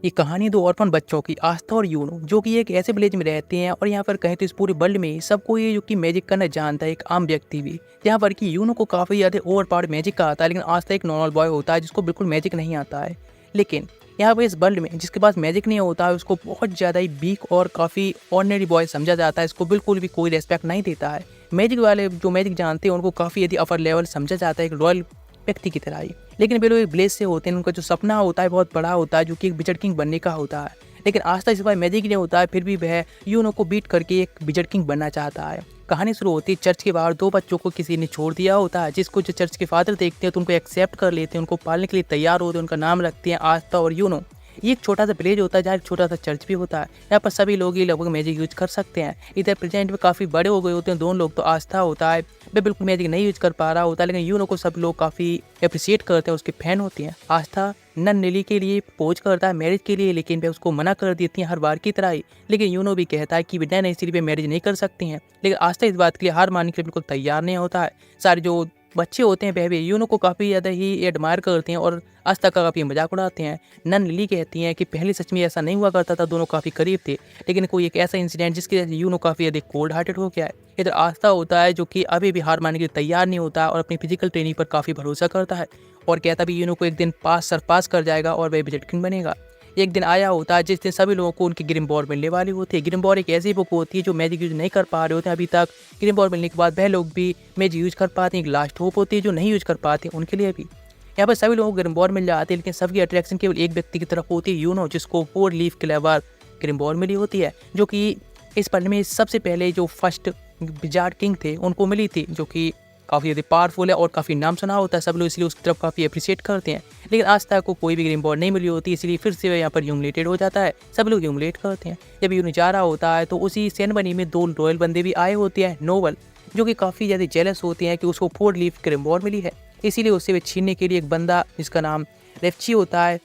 ये कहानी दो ऑर्फन बच्चों की आस्था और यूनो जो कि एक ऐसे विलेज में रहते हैं और यहाँ पर कहें तो इस पूरे वर्ल्ड में सबको ये जो कि मैजिक करना जानता है, एक आम व्यक्ति भी। यहाँ पर कि यूनो को काफ़ी ज़्यादा ओवर पावर मैजिक का आता है, लेकिन आस्था एक नॉर्मल बॉय होता है जिसको बिल्कुल मैजिक नहीं आता है। लेकिन यहाँ पर इस वर्ल्ड में जिसके पास मैजिक नहीं होता है उसको बहुत ज़्यादा ही वीक और काफ़ी ऑर्डिनरी बॉय समझा जाता है, इसको बिल्कुल भी कोई रेस्पेक्ट नहीं देता है। मैजिक वाले जो मैजिक जानते हैं उनको काफ़ी यदि अपर लेवल समझा जाता है, एक रॉयल व्यक्ति की तरह ही। लेकिन वे लोग एक ब्लेज से होते हैं, उनका जो सपना होता है बहुत बड़ा होता है जो कि एक विजर्ड किंग बनने का होता है। लेकिन आज तक इस बार मैजिक नहीं होता है, फिर भी वह यूनो को बीट करके एक विजर्ड किंग बनना चाहता है। कहानी शुरू होती है चर्च के बाहर, दो बच्चों को किसी ने छोड़ दिया होता है जिसको जो चर्च के फादर देखते हैं तो उनको एक्सेप्ट कर लेते हैं, उनको पालने के लिए तैयार होते हैं, उनका नाम रखते हैं आस्था और यूनो। ये एक छोटा सा विलेज होता है जहाँ एक छोटा सा चर्च भी होता है। यहाँ पर सभी लोग ये लगभग मैजिक यूज कर सकते हैं। इधर प्रेजेंट में काफ़ी बड़े हो गए होते हैं दोनों लोग, तो आस्था होता है वे बिल्कुल मैजिक नहीं यूज कर पा रहा होता है, लेकिन यूनो को सब लोग काफ़ी अप्रिशिएट करते हैं, उसके फैन होते हैं। आस्था नन नेली के लिए पोज करता है मैरिज के लिए, लेकिन वे उसको मना कर देती हैं हर बार की तरह ही। लेकिन यूनो भी कहता है कि वे नहीं इसीलिए मैरिज नहीं कर सकती हैं, लेकिन आस्था इस बात के लिए हार मानने के लिए बिल्कुल तैयार नहीं होता है। सारे जो बच्चे होते हैं वह भी यूनो को काफ़ी ज़्यादा ही एडमायर करते हैं और आस्था का काफ़ी मजाक उड़ाते हैं। नन लिली कहती हैं कि पहले सच में ऐसा नहीं हुआ करता था, दोनों काफ़ी करीब थे, लेकिन कोई एक ऐसा इंसिडेंट जिसकी वजह से यूनो काफ़ी ज़्यादा कोल्ड हार्टेड हो गया है। इधर आस्था होता है जो कि अभी भी हार मानने के लिए तैयार नहीं होता और अपनी फिजिकल ट्रेनिंग पर काफ़ी भरोसा करता है और कहता भी यूनो को एक दिन सरपास कर जाएगा और वह विजर्ड किंग बनेगा। एक दिन आया होता है जिस दिन सभी लोगों को उनकी ग्रिमबॉर मिलने वाली होती है। ग्रिमबॉर एक ऐसी बुक होती है जो मैजिक यूज नहीं कर पा रहे होते हैं अभी तक। ग्रिमबॉर मिलने के बाद वह लोग भी मैजिक यूज कर पाते हैं। एक लास्ट होप होती है जो नहीं यूज कर पाते उनके लिए भी। यहाँ पर सभी लोगों को ग्रिमबॉर मिल जाती है, लेकिन सबकी अट्रैक्शन केवल एक व्यक्ति की तरफ होती है, यूनो, जिसको 4 लीफ क्लेवर ग्रिमबॉर मिली होती है, जो कि इस पढ़ने में सबसे पहले जो फर्स्ट विजार्ड किंग थे उनको मिली थी, जो कि काफ़ी ज़्यादा पावरफुल है और काफ़ी नाम सुना होता है, सब लोग इसलिए उसकी तरफ काफ़ी अप्रिशिएट करते हैं। लेकिन आज तक को कोई भी ग्रिमबॉर नहीं मिली होती, इसलिए फिर से वह यहाँ पर ह्यूमिलेटेड हो जाता है, सब लोग ह्यूमिलेट करते हैं। जब यूनो जा रहा होता है तो उसी सेरेमनी में 2 रॉयल बंदे भी आए होते हैं, नोबल, जो कि काफ़ी ज़्यादा जेलस होते हैं कि उसको 4 लीफ ग्रिमबॉर मिली है, इसीलिए उससे वे छीनने के लिए एक बंदा जिसका नाम रेफ्ची होता है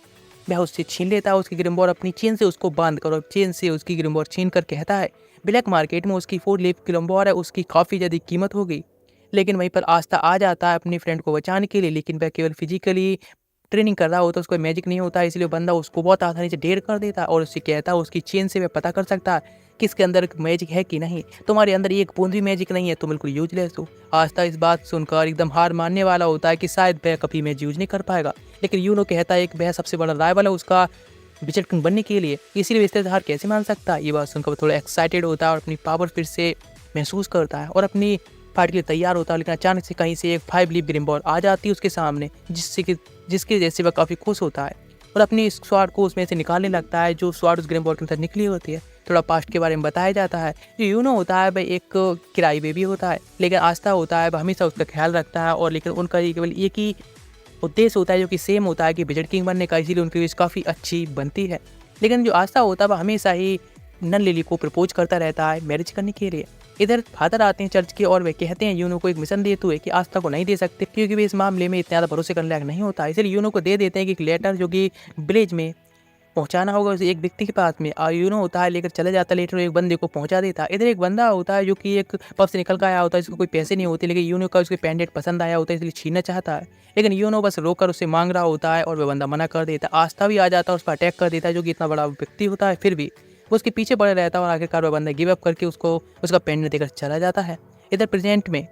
वह उससे छीन लेता है उसकी ग्रिमबॉर, अपनी चेन से उसको बांध कर, और चेन से उसकी ग्रिमबॉर छीन कर कहता है ब्लैक मार्केट में उसकी 4 लीफ ग्रिमबॉर है, उसकी काफ़ी ज़्यादा कीमत होगी। लेकिन वहीं पर आस्था आ जाता है अपने फ्रेंड को बचाने के लिए, लेकिन वह केवल फिजिकली ट्रेनिंग कर रहा होता है, उसको मैजिक नहीं होता है, इसलिए बंदा उसको बहुत आसानी से ढेर कर देता है और उससे कहता है उसकी चेन से वह पता कर सकता है किसके अंदर मैजिक है कि नहीं। तुम्हारे अंदर एक बूंद भी मैजिक नहीं है, तुम बिल्कुल यूजलेस हो। आस्था इस बात सुनकर एकदम हार मानने वाला होता है कि शायद वह कभी मैजिक यूज नहीं कर पाएगा, लेकिन यूनो कहता है कि वह सबसे बड़ा राइवल है उसका विजर्ड किंग बनने के लिए, इसीलिए इस तरह से हार कैसे मान सकता है। ये बात सुनकर थोड़ा एक्साइटेड होता है और अपनी पावर फिर से महसूस करता है और अपनी फाइट के लिए तैयार होता है, लेकिन अचानक से कहीं से एक 5 लीफ ग्रिमबॉर आ जाती है उसके सामने, जिसके जैसे वह काफ़ी खुश होता है और अपनी स्वार्ड को उसमें से निकालने लगता है, जो स्वार्ड उस ग्रिमबॉर के अंदर निकली होती है। थोड़ा पास्ट के बारे में बताया जाता है। जो यूनो होता है वह एक किराई बेबी होता है, लेकिन आस्था होता है वह हमेशा उसका ख्याल रखता है और लेकिन उनका ये केवल एक ही उद्देश्य होता है जो कि सेम होता है कि विजर्ड किंग बनने का, इसीलिए उनकी विश काफ़ी अच्छी बनती है। लेकिन जो आस्था होता है वह हमेशा ही नन लिली को प्रपोज करता रहता है मैरिज करने के लिए। इधर फादर आते हैं चर्च के और वे कहते हैं यूनो को एक मिशन देते हुए कि आस्था को नहीं दे सकते क्योंकि वे इस मामले में इतना ज़्यादा भरोसे करने लायक नहीं होता, इसलिए यूनो को दे देते हैं कि एक लेटर जो कि विलेज में पहुंचाना होगा उसे एक व्यक्ति के पास में, और यूनो होता है लेकर चले जाता है, लेटर एक बंदे को पहुंचा देता है। इधर एक बंदा होता है जो कि एक पब से निकल कर आया होता है, इसको कोई पैसे नहीं होते, लेकिन यूनो का उसके पेंडेंट पसंद आया होता है इसलिए छीनना चाहता है, लेकिन यूनो बस रोककर उससे मांग रहा होता है और वह बंदा मना कर देता है। आस्था भी आ जाता है उस पर अटैक कर देता है, जो कि इतना बड़ा व्यक्ति होता है फिर भी वो उसके पीछे पड़े रहता है और आखिरकार वह बंदा गिव अप करके उसको उसका पेंडेंट देकर चला जाता है। इधर प्रेजेंट में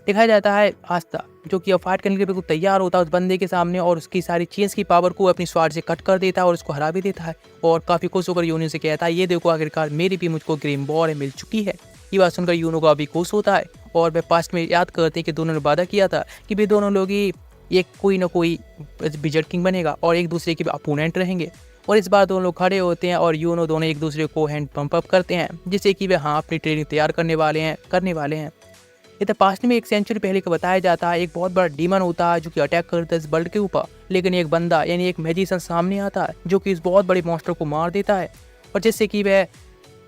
दिखाया जाता है आस्था जो कि अब फाइट करने के लिए बिल्कुल तैयार होता है उस बंदे के सामने और उसकी सारी चेंज की पावर को अपनी स्वार्ड से कट कर देता है और उसको हरा भी देता है और काफ़ी खुश होकर यूनो से कहता है ये देखो आखिरकार मेरी भी मुझको ग्रिमबॉर मिल चुकी है। ये बात सुनकर यूनो को अभी खुश होता है और वह पास्ट में याद करते हैं कि दोनों ने वादा किया था कि वे दोनों लोग ही एक कोई ना कोई विजर्ड किंग बनेगा और एक दूसरे के अपोनेंट रहेंगे। और इस बार दोनों लोग खड़े होते हैं और यूनो दोनों एक दूसरे को हैंड पंप अप करते हैं, जिससे कि वे हाँ अपनी ट्रेनिंग तैयार करने वाले हैं। इधर पास्ट में 1 सेंचुरी पहले का बताया जाता है, एक बहुत बड़ा डीमन होता है जो कि अटैक करता है इस वर्ल्ड के ऊपर, लेकिन एक बंदा यानी एक मैजिशियन सामने आता है जो कि इस बहुत बड़े मॉन्स्टर को मार देता है और जिससे कि वह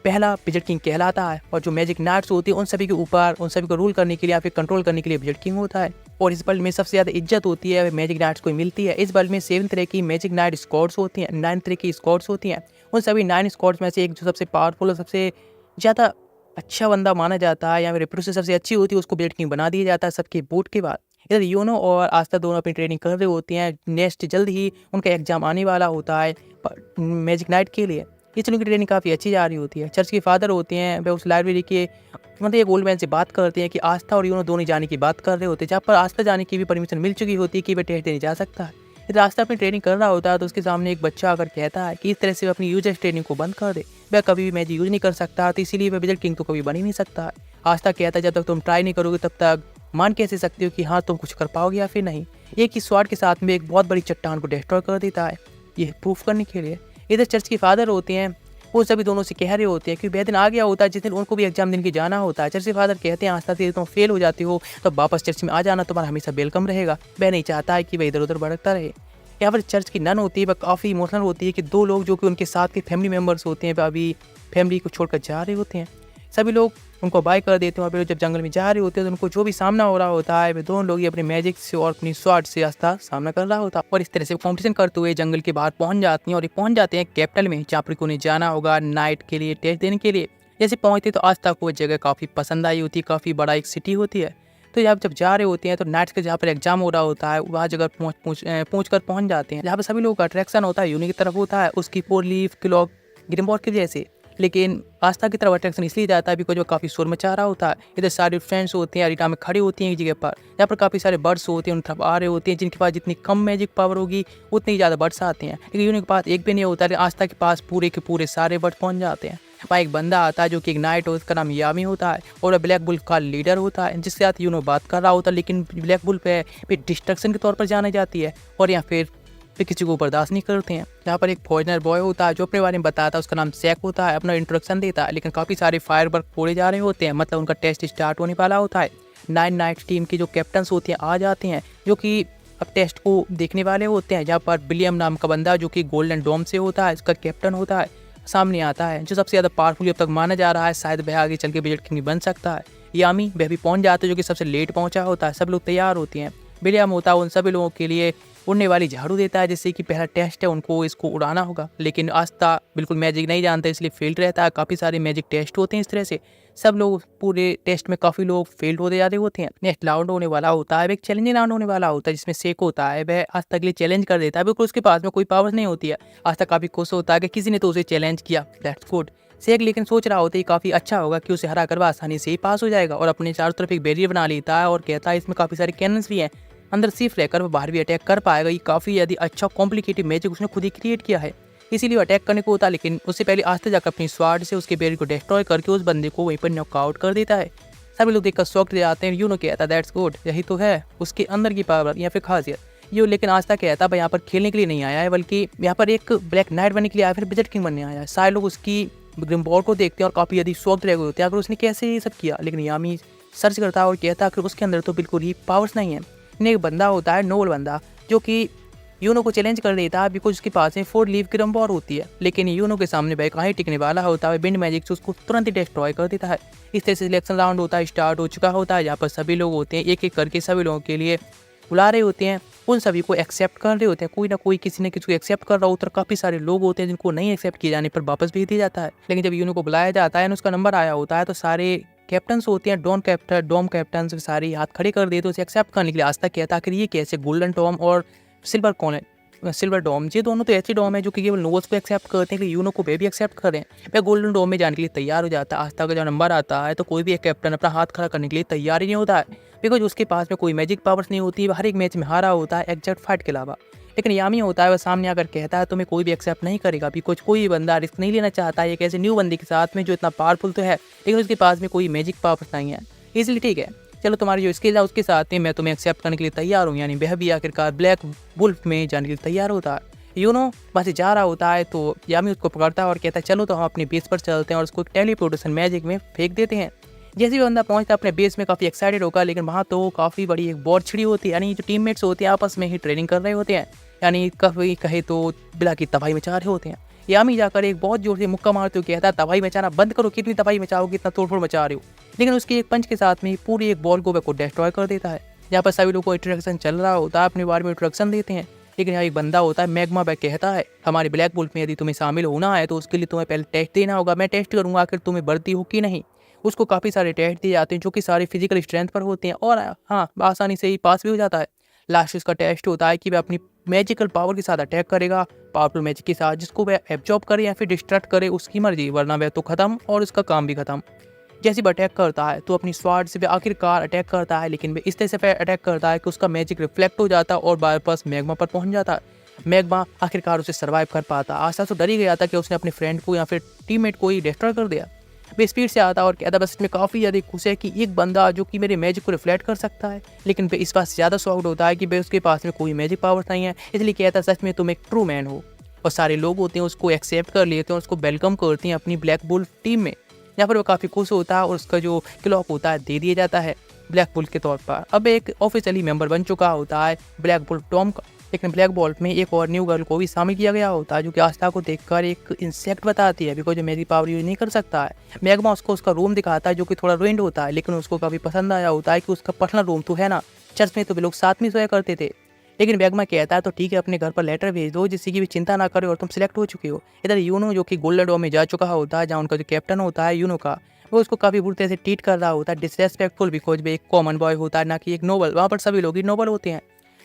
पहला विजर्ड किंग कहलाता है। और जो मैजिक नाइट्स होती है उन सभी के ऊपर उन सभी को रूल करने के लिए या फिर कंट्रोल करने के लिए विजर्ड किंग होता है। और इस वर्ल्ड में सबसे ज़्यादा इज्जत होती है मैजिक नाइट्स को मिलती है। इस वर्ल्ड में 7 तरह की मैजिक नाइट स्क्वाड्स होती हैं, 9 तरह की स्क्वाड्स होती हैं। उन सभी 9 स्क्वाड्स में से एक जो सबसे पावरफुल और सबसे ज़्यादा अच्छा बंदा माना जाता है या फिर प्रोसेस सबसे अच्छी होती है उसको विजर्ड किंग बना दिया जाता है सबके वोट के बाद। इधर यूनो और आस्था दोनों अपनी ट्रेनिंग कर रहे होती हैं। नेक्स्ट जल्द ही उनका एग्जाम आने वाला होता है मैजिक नाइट के लिए। इसलिए उनकी ट्रेनिंग काफ़ी अच्छी जा रही होती है। चर्च के फादर होते हैं, वह उस लाइब्रेरी के मतलब एक ओल्ड मैन से बात करते हैं कि आस्था और यूनो दोनों जाने की बात कर रहे होते हैं, जहाँ पर आस्था जाने की भी परमिशन मिल चुकी होती है कि वह टेस्ट देने जा सकता है। इधर आस्था अपनी ट्रेनिंग कर रहा होता है तो उसके सामने एक बच्चा आकर कहता है कि इस तरह से वह अपनी यूजर्स ट्रेनिंग को बंद कर दे, वह कभी भी मैजिक यूज नहीं कर सकता, तो इसीलिए वह विज़र्ड किंग तो कभी बन ही नहीं सकता है। आस्था कहता है जब तक तुम ट्राई नहीं करोगे तब तक मान कैसे सकते हो कि हाँ तुम कुछ कर पाओगे या फिर नहीं। एक ही स्वाड के साथ में एक बहुत बड़ी चट्टान को डिस्ट्रॉय कर देता है, ये प्रूफ करने के लिए। इधर चर्च के फादर होते हैं, वो सभी दोनों से कह रहे होते हैं कि वह दिन आ गया होता है जिस दिन उनको भी एग्जाम दिन की जाना होता है। चर्च के फादर कहते हैं आस्था से तुम फेल हो जाती हो तो वापस चर्च में आ जाना, तुम्हारा हमेशा वेलकम रहेगा। वह नहीं चाहता है कि वह इधर उधर भटकता रहे। यहाँ पर चर्च की नन होती है, वह काफ़ी इमोशनल होती है कि दो लोग जो कि उनके साथ के फैमिली मेम्बर्स होते हैं वह अभी फैमिली को छोड़कर जा रहे होते हैं। सभी लोग उनको बाय कर देते हैं और फिर जब जंगल में जा रहे होते हैं तो उनको जो भी सामना हो रहा होता है वे दोनों लोग ही अपने मैजिक से और अपनी स्वॉर्ड से आस्था सामना कर रहा होता है। और इस तरह से कॉम्पिटिशन करते हुए जंगल के बाहर पहुंच जाती हैं और ये पहुंच जाते हैं कैपिटल में, जहाँ पर उन्हें जाना होगा नाइट के लिए टेस्ट देने के लिए। जैसे पहुंचते तो आस्था को वो जगह काफ़ी पसंद आई होती है, काफ़ी बड़ा एक सिटी होती है। तो जब जा रहे होते हैं तो नाइट के जहाँ पर एग्जाम हो रहा होता है वहाँ जगह पहुँच जाते हैं, जहाँ पर सभी लोगों का अट्रैक्शन होता है यूनी की तरफ होता है, उसकी फोर लीफ क्लॉक ग्रिम्बॉर्ड की वजह से। लेकिन आस्था की तरफ अट्रैक्शन इसलिए जाता है बिकॉज वो काफ़ी शोर मचा रहा होता है। इधर सारे फ्रेंड्स होते हैं अरीना में खड़ी होती हैं एक जगह पर, जहाँ पर काफ़ी सारे बर्ड्स होते हैं उन तरफ आ रहे होते हैं, जिनके पास जितनी कम मैजिक पावर होगी उतनी ज़्यादा बर्ड्स आते हैं। लेकिन यूनिक के पास एक भी नहीं होता है, आस्था के पास पूरे के पूरे सारे बर्ड्स पहुँच जाते हैं। वहाँ एक बंदा आता है जो कि एक नाइट, उसका नाम यामी होता है और वह ब्लैक बुल्फ का लीडर होता है, जिसके साथ यूनो बात कर रहा होता है। लेकिन ब्लैक बुल्फ है डिस्ट्रक्शन के तौर पर जानी जाती है और यहाँ फिर किसी को बर्दाश्त नहीं करते हैं। यहाँ पर एक फॉरनर बॉय होता है जो अपने बारे में बताता है, उसका नाम सैक होता है, अपना इंट्रोडक्शन देता है। लेकिन काफ़ी सारे फायरवर्क फोड़े जा रहे होते हैं, मतलब उनका टेस्ट स्टार्ट होने वाला होता है। 9 नाइट टीम के जो कैप्टन्स होते हैं आ जाते हैं, जो कि अब टेस्ट को देखने वाले होते हैं। जहाँ पर विलियम नाम का बंदा जो कि गोल्डन डोम से होता है, इसका कैप्टन होता है, सामने आता है, जो सबसे ज़्यादा पावरफुल अब तक माना जा रहा है। शायद वह आगे चल के विज़र्ड किंग बन सकता है। यामी वह भी पहुँच जाता है, जो कि सबसे लेट पहुँचा होता है। सब लोग तैयार होते हैं। विलियम होता है उन सभी लोगों के लिए उड़ने वाली झाड़ू देता है, जिससे कि पहला टेस्ट है उनको इसको उड़ाना होगा। लेकिन आस्था बिल्कुल मैजिक नहीं जानता, इसलिए फेल्ड रहता है। काफ़ी सारे मैजिक टेस्ट होते हैं इस तरह से, सब लोग पूरे टेस्ट में काफ़ी लोग फेल्ड होते जा रहे होते हैं। नेक्स्ट राउंड होने वाला होता है, एक चैलेंजिंग राउंड होने वाला होता है, जिसमें सेक होता है, वह आस्था के लिए चैलेंज कर देता है। बिल्कुल उसके पास में कोई पावर नहीं होती है। आस्था काफ़ी खुश होता है कि किसी ने तो उसे चैलेंज किया, दैट्स गुड। सेक लेकिन सोच रहा होता है काफ़ी अच्छा होगा कि उसे हरा कर आसानी से ही पास हो जाएगा, और अपने चारों तरफ एक बैरियर बना लेता है और कहता है इसमें काफ़ी सारे कैनन्स भी हैं, अंदर सेफ रहकर वो बाहर भी अटैक कर पाएगा। ये काफ़ी यदि अच्छा कॉम्प्लिकेटेड मैजिक उसने खुद ही क्रिएट किया है, इसीलिए वो अटैक करने को होता है। लेकिन उससे पहले आस्था जाकर अपनी स्वार्ड से उसके बैरियर को डिस्ट्रॉय करके उस बंदे को वहीं पर नॉकआउट कर देता है। सभी लोग देखकर शॉक्ड हो जाते हैं। यूनो कहता है दैट्स गुड, यही तो है उसके अंदर की पावर या फिर खासियत। यो लेकिन आस्था कहता है भाई यहाँ पर खेलने के लिए नहीं आया है, बल्कि यहाँ पर एक ब्लैक नाइट बनने के लिए आया, फिर विज़र्ड किंग बनने आया है। सारे लोग उसकी ग्रिम्बॉर्ड को देखते हैं और काफ़ी यदि शॉक्ड रह गए होते हैं, अगर उसने कैसे ये सब किया। लेकिन यामी सर्च करता है और कहता है कि उसके अंदर तो बिल्कुल ही पावर्स नहीं है। एक बंदा होता है नोबल बंदा, जो कि यूनो को चैलेंज कर देता है बिकॉज उसके पास में 4 लीफ ग्रिम्बॉर्ड होती है। लेकिन यूनो के सामने वह कहाँ ही टिकने वाला होता है, विंड मैजिक से उसको तुरंत ही डिस्ट्रॉय कर देता है। इस तरह से सिलेक्शन राउंड होता है स्टार्ट हो चुका होता है, जहाँ पर सभी लोग होते हैं एक एक करके सभी लोगों के लिए बुला रहे होते हैं, उन सभी को एक्सेप्ट कर रहे होते हैं। कोई ना कोई किसी न किसी को एक्सेप्ट कर रहा होता है। काफ़ी सारे लोग होते हैं जिनको नहीं एक्सेप्ट किए जाने पर वापस भेज दिया जाता है। लेकिन जब यूनो को बुलाया जाता है, उसका नंबर आया होता है, तो सारे कैप्टन्स होते हैं, डोम कैप्टन सारे हाथ खड़े कर देते उसे एक्सेप्ट करने के लिए। आज तक कहता है कि ये कैसे गोल्डन डोम और सिल्वर डोम, ये दोनों तो ऐसे डोम है जो कि केवल नोवल्स को एक्सेप्ट करते हैं कि यूनो को वे भी एक्सेप्ट करें। वह गोल्डन डोम में जाने के लिए तैयार हो जाता है। आस्था का जब नंबर आता है तो कोई भी एक कैप्टन अपना हाथ खड़ा करने के लिए तैयार ही नहीं होता है, बिकॉज उसके पास में कोई मैजिक पावर्स नहीं होती है। हर एक मैच में हारा होता है एग्जैक्ट फाइट के अलावा। लेकिन यामी होता है वह सामने आकर कहता है तुम्हें कोई भी एक्सेप्ट नहीं करेगा, बिकॉज कोई बंदा रिस्क नहीं लेना चाहता है एक ऐसे न्यू बंदे के साथ में जो इतना पावरफुल तो है लेकिन उसके पास में कोई मैजिक पावर्स नहीं है। इसलिए ठीक है, चलो तुम्हारी जो स्किल है उसके साथ में मैं तुम्हें एक्सेप्ट करने के लिए तैयार हूँ। यानी वह भी आखिरकार ब्लैक वुल्फ में जाने के लिए तैयार होता है। यूनो बस जा रहा होता है तो यामी उसको पकड़ता है और कहता है चलो तो हम अपने बेस पर चलते हैं और उसको टेलीपोर्टेशन मैजिक में फेंक देते हैं। जैसे भी बंदा पहुंचता है अपने बेस में काफ़ी एक्साइटेड होगा, लेकिन वहाँ तो काफ़ी बड़ी एक वॉर छिड़ी होती है। यानी जो टीममेट्स होते हैं आपस में ही ट्रेनिंग कर रहे होते हैं, यानी कभी कहे तो बिला की तबाही मचा रहे होते हैं। यामी जाकर एक बहुत जोर से मुक्का मारते हुए कहता है तबाही मचाना बंद करो, कितनी तबाही मचाओगे, कितना तोड़फोड़ मचा रहे हो। लेकिन उसके एक पंच के साथ में पूरी एक बॉल को डिस्ट्रॉय कर देता है। यहाँ पर सभी लोगों को इंट्रोडक्शन चल रहा होता है, अपने बारे में इंट्रोडक्शन देते हैं। लेकिन यहाँ एक बंदा होता है मैग्मा, वह कहता है हमारे ब्लैक वुल्फ में यदि तुम्हें शामिल होना है तो उसके लिए तुम्हें पहले टेस्ट देना होगा। मैं टेस्ट करूँगा आखिर तुम्हें बढ़ती हो कि नहीं। उसको काफ़ी सारे टेस्ट दिए जाते हैं जो कि सारे फिजिकल स्ट्रेंथ पर होते हैं और हाँ आसानी से ही पास भी हो जाता है। लास्ट उसका टेस्ट होता है कि वह अपनी मैजिकल पावर के साथ अटैक करेगा, पावरफुल मैजिक के साथ, जिसको वह एब्जॉर्ब करे या फिर डिस्ट्रैक्ट करे, उसकी मर्जी, वरना वह तो खत्म और उसका काम भी खत्म। जैसे भी अटैक करता है तो अपनी स्वाड से वह आखिरकार अटैक करता है, लेकिन वह इस तरह से अटैक करता है कि उसका मैजिक रिफ्लेक्ट हो जाता है और बाईपास मैग्मा पर पहुंच जाता है। मैग्मा आखिरकार उसे सर्वाइव कर पाता। आस्था तो डर ही गया था कि उसने अपने फ्रेंड को या फिर टीममेट को ही डिस्ट्रॉय कर दिया। वे स्पीड से आता और कहता बस इसमें काफ़ी ज़्यादा खुश है कि एक बंदा जो कि मेरे मैजिक को रिफ्लेक्ट कर सकता है, लेकिन वे इस बात से ज़्यादा शॉक्ड होता है कि वे उसके पास में कोई मैजिक पावर नहीं है, इसलिए कहता सच में तुम एक ट्रू मैन हो। और सारे लोग होते हैं उसको एक्सेप्ट कर लेते हैं, उसको वेलकम करते हैं अपनी ब्लैक बुल्फ टीम में। यहाँ पर वो काफ़ी खुश होता है और उसका जो क्लॉक होता है दे दिया जाता है ब्लैक बुल्फ के तौर पर। अब एक ऑफिशियली मेंबर बन चुका होता है ब्लैक बुल्फ टॉम का। लेकिन ब्लैक बुल्फ में एक और न्यू गर्ल को भी शामिल किया गया होता है, जो कि आस्था को देखकर एक इंसेक्ट बताती है, बिकॉज मेरी पावर यूज नहीं कर सकता है। मैग्मा उसको उसका रूम दिखाता है जो कि थोड़ा रुइंड होता है, लेकिन उसको काफ़ी पसंद आया होता है कि उसका पर्सनल रूम तो है ना, चर्च में तो वे लोग साथ में सोया करते थे। लेकिन मैग्मा कहता है तो ठीक है, अपने घर पर लेटर भेज दो जिससे कि भी चिंता ना करे और तुम सिलेक्ट हो चुके हो। इधर यूनो जो कि गोल्डन डोम में जा चुका होता है, जहाँ उनका जो कैप्टन होता है यूनो का, वो उसको काफ़ी बुरी तरह से ट्रीट कर रहा होता है, डिसरेस्पेक्टफुल, बिकॉज वे एक कॉमन बॉय होता है ना कि एक नोबल। वहाँ पर सभी लोग ही नोबल होते हैं।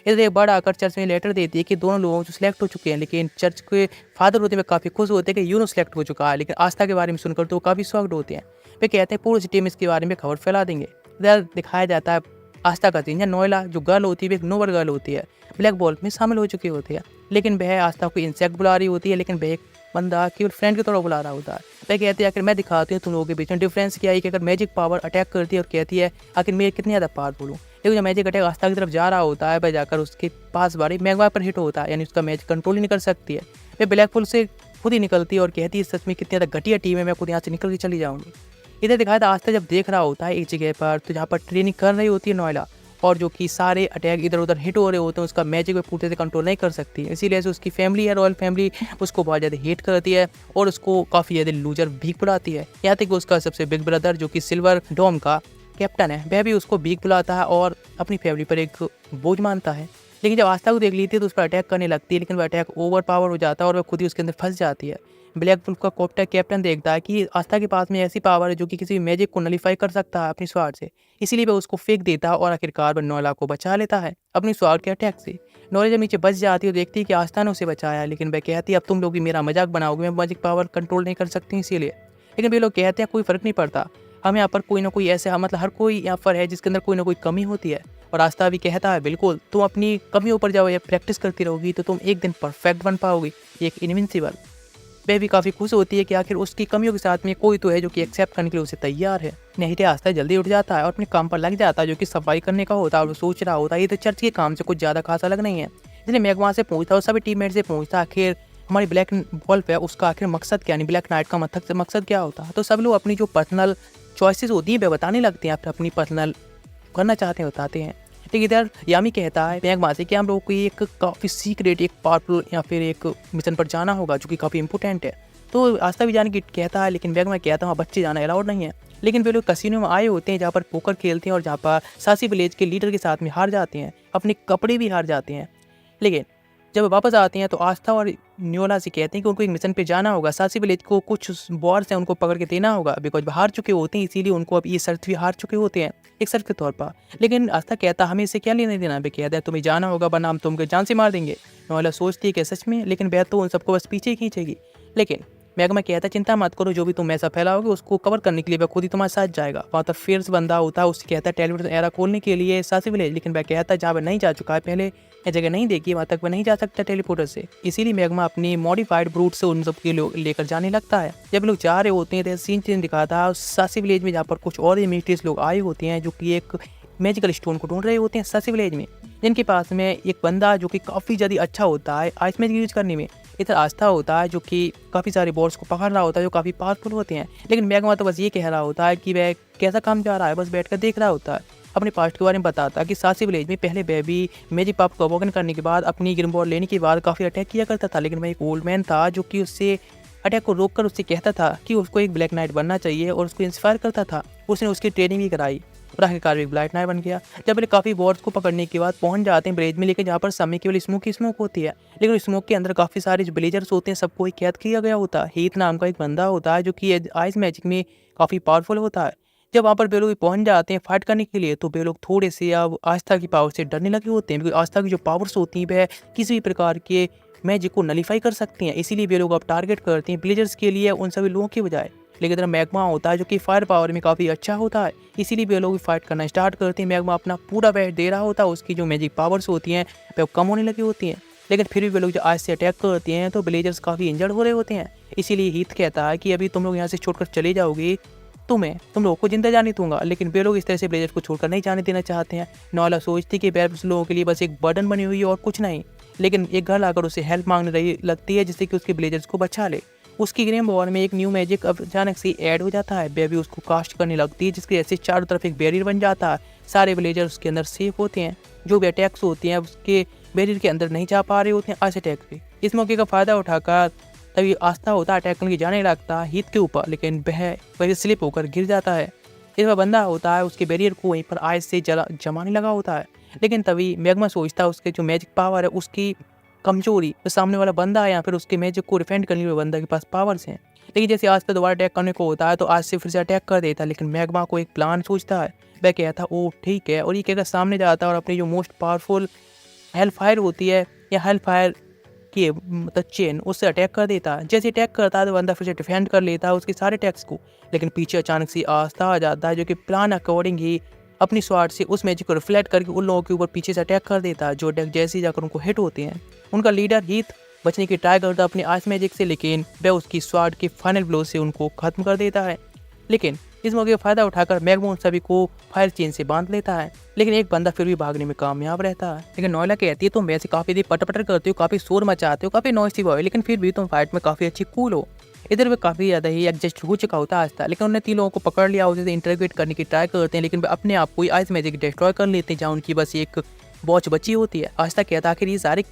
इधर एक बर्ड आकर चर्च में लेटर देती है कि दोनों लोगों जो सिलेक्ट हो चुके हैं, लेकिन चर्च के फादर होते हैं काफ़ी खुश होते हैं कि यूनो सिलेक्ट हो चुका है, लेकिन आस्था के बारे में सुनकर तो वो काफ़ी शॉक्ड होते हैं। वे कहते हैं पूरी सिटी में इसके बारे में खबर फैला देंगे। इधर दिखाया जाता है आस्था का सीन, नोएला जो गर्ल होती है वो एक नोबल गर्ल होती है, ब्लैक बॉल्फ में शामिल हो चुकी होती है, लेकिन वह आस्था को इंसेक्ट बुला रही होती है, लेकिन वह एक बंदा केवल फ्रेंड की तरह बुला रहा होता है। वह कहती है आखिर मैं दिखाती हूँ तुम लोगों के बीच में डिफरेंस क्या है कि अगर मैजिक पावर अटैक करती है और कहती है आखिर मैं कितनी ज़्यादा पावरफुल हूँ। लेकिन जब मैजिक अटैक आस्था की तरफ जा रहा होता है, वह जाकर उसके पास बारी मैग्मा पर हिट होता है, यानी उसका मैजिक कंट्रोल ही नहीं कर सकती है। वह ब्लैक पुल से खुद ही निकलती है और कहती है सच में कितनी ज़्यादा घटिया टीम है, मैं खुद यहाँ से निकल के चली जाऊँगी। इधर दिखाया था आस्था जब देख रहा होता है एक जगह पर, तो जहाँ पर ट्रेनिंग कर रही होती है नोएला, और जो कि सारे अटैक इधर उधर हिट हो रहे होते हैं, उसका मैजिक में पूरी तरह से कंट्रोल नहीं कर सकती, इसीलिए से उसकी फैमिली है, रॉयल फैमिली, उसको बहुत ज़्यादा हेट करती है और उसको काफ़ी ज़्यादा लूजर भीख बुलाती है। यहाँ तक कि उसका सबसे बिग ब्रदर जो कि सिल्वर डोम का कैप्टन है, वह भी उसको भीख बुलाता है और अपनी फैमिली पर एक बोझ मानता है। लेकिन जब आस्था को देख लेती है तो उस पर अटैक करने लगती है, लेकिन वह अटैक ओवर पावर हो जाता है और वह खुद ही उसके अंदर फंस जाती है। ब्लैक वुल्फ का कॉप्टर कैप्टन देखता है कि आस्था के पास में ऐसी पावर है जो कि किसी भी मैजिक को नलीफाई कर सकता है अपनी स्वाड से, इसीलिए वह उसको फेंक देता है और आखिरकार वह नोएला को बचा लेता है अपनी स्वाड के अटैक से। नोएला जब नीचे बच जाती है तो देखती है कि आस्था ने उसे बचाया, लेकिन वह कहती है अब तुम लोग भी मेरा मजाक बनाओगे, मैं मैजिक पावर कंट्रोल नहीं कर सकती इसीलिए। लेकिन वे लोग कहते हैं कोई फर्क नहीं पड़ता, हम यहाँ पर कोई ना कोई ऐसे, मतलब हर कोई यहाँ पर है जिसके अंदर कोई ना कोई कमी होती है। और आस्था भी कहता है बिल्कुल, तुम अपनी कमियों पर जाओ या प्रैक्टिस करती रहोगी तो तुम एक दिन परफेक्ट बन पाओगी, एक इनविंसिबल। वह भी काफ़ी खुश होती है कि आखिर उसकी कमियों के साथ में कोई तो है जो कि एक्सेप्ट करने के लिए उसे तैयार है। नहीं तो आस्था जल्दी उठ जाता है और अपने काम पर लग जाता है जो कि सफाई करने का होता है, और वो सोच रहा होता है ये तो चर्च के काम से कुछ ज़्यादा खास अलग नहीं है। इसलिए मैग्मा से पूछता है और सभी टीममेट से पूछता है आखिर हमारी ब्लैक वुल्फ है उसका आखिर मकसद क्या, नहीं ब्लैक नाइट का मकसद क्या होता है। तो सब लोग अपनी जो पर्सनल चॉइसेस होती हैं वे बताने लगते हैं, अपनी पर्सनल करना चाहते हैं बताते हैं। लेकिन इधर यामी कहता है मैग्मा से कि हम लोगों को एक काफ़ी सीक्रेट, एक पावरफुल या फिर एक मिशन पर जाना होगा जो कि काफ़ी इंपॉर्टेंट है। तो आस्था भी जाने की कहता है, लेकिन मैग्मा कहता है वहाँ बच्चे जाना अलाउड नहीं है। लेकिन वे लोग कसिनो में आए होते हैं जहाँ पर पोकर खेलते हैं और जहाँ पर सासी विलेज के लीडर के साथ में हार जाते हैं, अपने कपड़े भी हार जाते हैं। लेकिन जब वापस आते हैं तो आस्था और न्योला से कहते हैं कि उनको एक मिशन पे जाना होगा, सासी विलेज को कुछ वॉर्स हैं उनको पकड़ के देना होगा, बिकॉज हार चुके होते हैं, इसीलिए उनको अब ये शर्त भी हार चुके होते हैं एक शर्त के तौर पर। लेकिन आस्था कहता हमें इसे क्या लेने देना, वे कहता है तुम्हें जाना होगा वरना हम तुमको जान से मार देंगे। न्योला सोचती है कि सच में, लेकिन वह तो उन सबको बस पीछे खींचेगी। लेकिन मैग्मा कहता है चिंता मत करो, जो भी तुम ऐसा फैलाओगे उसको कवर करने के लिए वह खुद ही तुम्हारे साथ जाएगा। वहाँ तक फिर बंदा होता है, उससे कहता है टेलीविजन एरा खोलने के लिए सासी विलेज, लेकिन वह कहता है जहाँ वह नहीं जा चुका है पहले यह जगह नहीं देखी, वहाँ तक वह नहीं जा सकता टेलीपोर्टर से। इसीलिए मैग्मा अपनी मॉडिफाइड ब्रूट से उन सबके लेकर जाने लगता है। जब लोग जा रहे होते हैं तो सीन दिखाता है सासी विलेज में, जहाँ पर कुछ और मिस्ट्रीज लोग आए होते हैं जो कि एक मैजिकल स्टोन को ढूंढ रहे होते हैं सासी विलेज में, जिनके पास में एक बंदा जो कि काफ़ी ज़्यादा अच्छा होता है आइस मैजिक यूज करने में। इधर आस्था होता है जो कि काफ़ी सारे बॉल्स को पकड़ रहा होता है जो काफ़ी पावरफुल होते हैं। लेकिन मैग्मा तो बस ये कह रहा होता है कि वह कैसा काम जा रहा है, बस बैठकर देख रहा होता है। अपने पास्ट के बारे में बताता है कि सासी विलेज में पहले वह भी मैजिक पावर को अवॉकन करने के बाद अपनी ग्रीन बॉल लेने के बाद काफ़ी अटैक किया करता था, लेकिन वह एक ओल्ड मैन था जो कि उससे अटैक को रोककर उससे कहता था कि उसको एक ब्लैक नाइट बनना चाहिए और उसको इंस्पायर करता था। उसने उसकी ट्रेनिंग भी कराई और आखिरकार एक ब्लैक नाइट बन गया। जब वे काफ़ी बॉर्ड्स को पकड़ने के बाद पहुंच जाते हैं ब्रिज में, लेकिन जहाँ पर समय केवल स्मोक होती है, लेकिन स्मोक के अंदर काफ़ी सारे जो विलेजर्स होते हैं सबको ही कैद किया गया होता है। हीथ नाम का एक बंदा होता है जो कि आइस मैजिक में काफ़ी पावरफुल होता है, जब वहाँ पर वे लोग पहुँच जाते हैं फाइट करने के लिए, तो वे लोग थोड़े से अब आस्था की पावर से डरने लगे होते हैं, क्योंकि आस्था की जो पावर्स होती हैं वह किसी भी प्रकार के मैजिक को नलीफाई कर सकती हैं। इसीलिए वे लोग अब टारगेट करते हैं विलेजर्स के लिए उन सभी लोगों के बजाय। लेकिन इधर मैग्मा होता है जो कि फायर पावर में काफ़ी अच्छा होता है, इसीलिए वे लोग फाइट करना स्टार्ट करते हैं। मैग्मा अपना पूरा बेस्ट दे रहा होता है, उसकी जो मैजिक पावर्स होती हैं वह कम होने लगी होती हैं। लेकिन फिर भी वे लोग जो आज से अटैक करते हैं तो विलेजर्स काफ़ी इंजर्ड हो रहे होते हैं। इसीलिए हीथ कहता है कि अभी तुम लोग यहाँ से छोड़कर चले जाओगे तुम लोगों को जिंदा जाने दूंगा। लेकिन वे लोग इस तरह से विलेजर्स को छोड़कर नहीं जाने देना चाहते हैं। नॉला सोचती कि बेरब्स लोगों के लिए बस एक बर्डन बनी हुई है और कुछ नहीं। लेकिन एक घर लाकर उसे हेल्प मांगने रही लगती है जिससे कि उसके विलेजर्स को बचा ले। उसकी गेम वॉर में एक न्यू मैजिक अचानक से ऐड हो जाता है। बेबी उसको कास्ट करने लगती है जिसकी वजह से चारों तरफ एक बैरियर बन जाता है। सारे विलेजर्स उसके अंदर सेफ होते हैं। जो भी अटैक्स होते हैं उसके बैरियर के अंदर नहीं जा पा रहे होते हैं आज अटैक से। इस मौके का फायदा उठाकर तभी आस्था होता है अटैक करके जाने लगता है हीथ के ऊपर, लेकिन वह स्लिप होकर गिर जाता है। इसमें बंदा होता है उसके बैरियर को वहीं पर आइस से जमाने लगा होता है। लेकिन तभी मैग्मा सोचता है उसके जो मैजिक पावर है उसकी कमजोरी, तो सामने वाला बंदा है या फिर उसके मैजिक को डिफेंड करने वाले बंदा के पास पावर्स हैं। लेकिन जैसे आज से दोबारा अटैक करने को होता है तो आज से फिर से अटैक कर देता है। लेकिन मैग्मा को एक प्लान सोचता है। वह कहता है ओ ठीक है, और ये कहकर सामने जाता है और अपनी जो मोस्ट पावरफुल हेल फायर होती है या हेल फायर की मतलब चेन उससे अटैक कर देता है। जैसे अटैक करता है तो बंदा फिर से डिफेंड कर लेता है उसके सारे अटैक्स को। लेकिन पीछे अचानक से आस्था आ जाता है जो कि प्लान अकॉर्डिंग ही अपनी स्वाड से उस मैजिक को रिफ्लेक्ट करके उन लोगों के ऊपर पीछे से अटैक कर देता है। जो अटैक जैसे ही जाकर उनको हिट होते हैं, उनका लीडर हीथ बचने की ट्राई करता है अपनी आइस मैजिक से, लेकिन वह उसकी स्वाड के फाइनल ब्लो से उनको खत्म कर देता है। लेकिन इस मौके का फायदा उठाकर मैग्मा उन सभी को फायर चेन से बांध लेता है। लेकिन एक बंदा फिर भी भागने में कामयाब रहता है। लेकिन नॉयला कहती है तुम वैसे काफी देर पटर करते हो, काफी शोर मचाते हो, काफी नॉइसी बॉय, लेकिन फिर भी तुम फाइट में काफी अच्छी कूल हो। इधर वे काफी ज्यादा ही एडजस्ट हो चुका होता है, लेकिन उन्हें 3 लोगों को पकड़ लिया, उसे इंटरग्रेट करने की ट्राई करते हैं, लेकिन वे अपने आप को आइस मैजिक डिस्ट्रॉय कर लेते हैं जहाँ उनकी बस एक वॉच बची होती है। आस्था कहता है आखिर ये सारे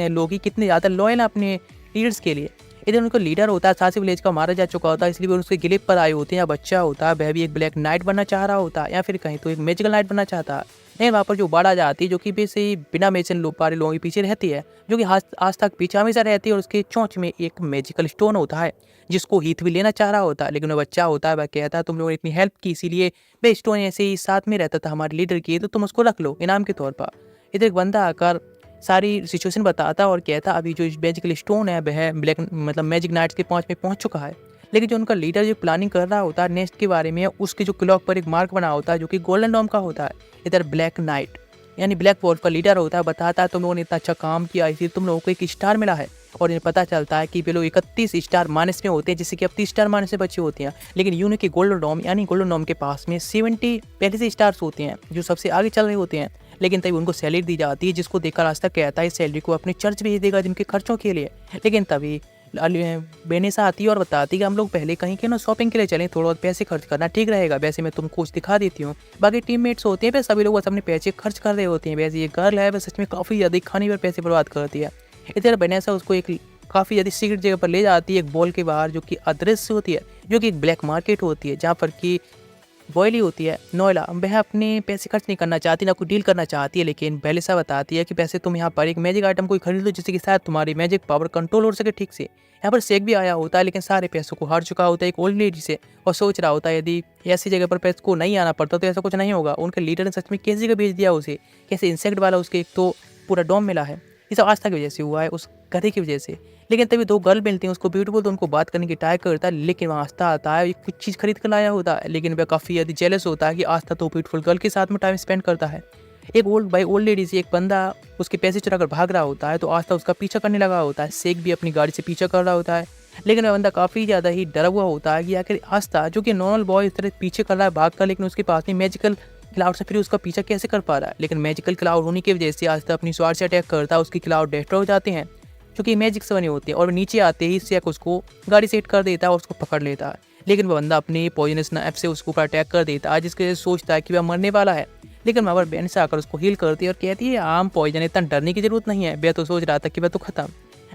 लोग ही कितने ज्यादा लॉयल हैं अपने लीडर्स के लिए। इधर उनका लीडर होता है सासी विलेज का मारा जा चुका होता है, इसलिए वो उसके गिलिप पर आए होते हैं। या बच्चा होता है वह भी एक ब्लैक नाइट बनना चाह रहा होता है, या फिर कहीं तो एक मैजिकल नाइट बनना चाहता है। नहीं, वहाँ पर जो बाढ़ आ जाती है जो कि वैसे ही बिना मेजन पारे लोगों के पीछे रहती है, जो कि आज तक पीछे हमेशा रहती है, और उसके चोंच में एक मैजिकल स्टोन होता है जिसको हीथ भी लेना चाह रहा होता है। लेकिन वह बच्चा होता है, वह कहता है तुम लोगों ने इतनी हेल्प की इसीलिए वह स्टोन ऐसे ही साथ में रहता था हमारे लीडर की, तो तुम उसको रख लो इनाम के तौर पर। इधर एक बंदा आकर सारी सिचुएशन बताता और कहता अभी जो मैजिकल स्टोन है वह ब्लैक मतलब मैजिक नाइट्स के पहुंच में पहुंच चुका है। लेकिन जो उनका लीडर जो प्लानिंग कर रहा होता है नेक्स्ट के बारे में, उसके जो क्लॉक पर एक मार्क बना होता है जो कि गोल्डन डॉम का होता है। इधर ब्लैक नाइट यानी ब्लैक वॉल्फ का लीडर होता है, बताता है तुम लोगों ने इतना अच्छा काम किया इसलिए तुम लोगों को एक स्टार मिला है। और इन्हें पता चलता है कि वे लोग 31 स्टार माइनस में होते हैं, जिससे कि अब 30 स्टार माइनस से बचे होते हैं। लेकिन यूनिक के गोल्डन डॉम यानी गोल्डन डॉम के पास में 70 पहले से स्टार्स होते हैं जो सबसे आगे चल रहे होते हैं। लेकिन तभी उनको सैलरी दी जाती है, जिसको देखकर रास्ता कहता है इस सैलरी को अपने चर्च भेज देगा जिनके खर्चों के लिए। लेकिन तभी बेनेसा आती है और बताती है कि हम लोग पहले कहीं के ना शॉपिंग के लिए चलें, थोड़ा बहुत पैसे खर्च करना ठीक रहेगा। वैसे मैं तुमको कुछ दिखा देती हूँ। बाकी टीममेट्स होते हैं वह सभी लोग बस अपने पैसे खर्च कर रहे होते हैं। वैसे ये गर्ल है वह सच में काफ़ी ज़्यादा खाने पर पैसे बर्बाद करती है। इधर बेनेसा उसको एक काफ़ी ज़्यादा सीक्रेट जगह पर ले जाती है, एक बॉल के बाहर जो कि अदृश्य होती है, जो कि एक ब्लैक मार्केट होती है जहाँ पर कि बॉयली होती है नॉयला। वह अपने पैसे खर्च नहीं करना चाहती, ना कोई डील करना चाहती है। लेकिन बेलिसा बताती है कि पैसे तुम यहाँ पर एक मैजिक आइटम कोई खरीद लो जिससे कि शायद तुम्हारी मैजिक पावर कंट्रोल हो सके ठीक से। यहाँ पर शेख भी आया होता है, लेकिन सारे पैसों को हार चुका होता है एक ओल्ड लेडी से, और सोच रहा होता है यदि ऐसी जगह पर पैसे को नहीं आना पड़ता तो ऐसा कुछ नहीं होगा। उनके लीडर ने सच में कैसी जगह भेज दिया उसे, कैसे इंसेक्ट वाला उसके एक तो पूरा डॉम मिला है। ये सब आस्था की वजह से हुआ है, उस गधे की वजह से। लेकिन तभी 2 गर्ल मिलती हैं उसको ब्यूटीफुल, तो उनको बात करने की ट्राई करता है। लेकिन वहाँ आस्था आता है कुछ चीज़ खरीद कर लाया होता है, लेकिन वह काफ़ी ज़्यादा जेलस होता है कि आस्था तो ब्यूटीफुल गर्ल के साथ में टाइम स्पेंड करता है। एक ओल्ड लेडी से एक बंदा उसके पैसे चुरा कर भाग रहा होता है, तो आस्था उसका पीछा करने लगा होता है। शेख भी अपनी गाड़ी से पीछा कर रहा होता है, लेकिन वह बंदा काफ़ी ज़्यादा ही डरा हुआ होता है कि आखिर आस्था जो कि नॉर्मल बॉय इस तरह पीछे कर रहा है भाग कर, लेकिन उसके पास में मैजिकल क्लाउड से फिर उसका पीछा कैसे कर पा रहा है। लेकिन मैजिकल क्लाउड होने की वजह से आस्था अपनी स्वार से अटैक करता है, उसकी क्लाउड डिस्ट्रॉय हो जाते हैं जो कि मैजिक से बने होते हैं, और नीचे आते ही शेख उसको गाड़ी से हिट कर देता है और उसको पकड़ लेता है। लेकिन वह बंदा अपनी पॉइजनस नाइफ से उसके ऊपर अटैक कर देता है, जिसके वजह से सोचता है कि वह मरने वाला है। लेकिन वहाँ पर बहन से आकर उसको हील करती है और कहती है आम पॉइजन, इतना डरने की जरूरत नहीं है। वह तो सोच रहा था कि वह तो खत्म।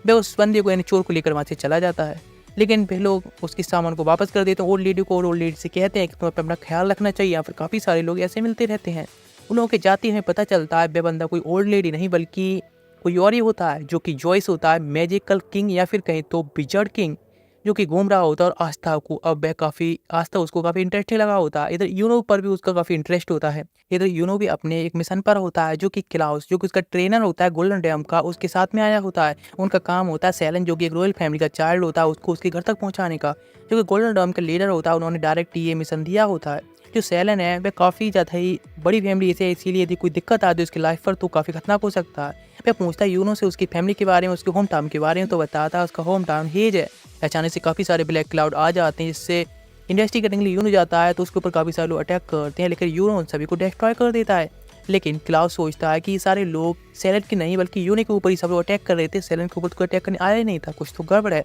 वह उस बंदे को यानी चोर को लेकर वहाँ से चला जाता है, लेकिन वे लोग उसके सामान को वापस कर देते हैं ओल्ड लेडी को, और ओल्ड लेडी से कहते हैं कि तुम्हें अपना ख्याल रखना चाहिए। या फिर काफ़ी सारे लोग ऐसे मिलते रहते हैं। उन लोगों के जाते हमें पता चलता है वह बंदा कोई ओल्ड लेडी नहीं बल्कि कोई और ही होता है, जो कि जॉइस होता है, मैजिकल किंग या फिर कहीं तो विजर्ड किंग, जो कि घूम रहा होता है और आस्था उसको काफ़ी इंटरेस्टिंग लगा होता है। इधर यूनो पर भी उसका काफ़ी इंटरेस्ट होता है। इधर यूनो भी अपने एक मिशन पर होता है, जो कि क्लाउस जो कि उसका ट्रेनर होता है गोल्डन डैम का, उसके साथ में आया होता है। उनका काम होता है सेलन जो कि एक रॉयल फैमिली का चाइल्ड होता है उसको उसके घर तक पहुँचाने का। जो कि गोल्डन डैम का लीडर होता है, उन्होंने डायरेक्ट ये मिशन दिया होता है। जो सेलन है वह काफ़ी ज़्यादा ही बड़ी फैमिली से है, इसीलिए यदि कोई दिक्कत आती है उसकी लाइफ पर तो काफ़ी खतरनाक हो सकता है। वह पूछता है यूनो से उसकी फैमिली के बारे में, उसके होम टाउन के बारे में, तो बताता है उसका होम टाउन हेज है। अचानक से काफ़ी सारे ब्लैक क्लाउड आ जाते हैं, जिससे इन्वेस्टिगेट करने के लिए यूनो जाता है तो उसके ऊपर काफ़ी सारे लोग अटैक करते हैं, लेकिन यूनो उन सभी को डिस्ट्रॉय कर देता है। लेकिन क्लाउड सोचता है कि ये सारे लोग सेलन के नहीं बल्कि यूनो के ऊपर ही सब लोग अटैक कर रहे थे, सेलन के ऊपर तो अटैक करने आया ही नहीं था, कुछ तो गड़बड़ है।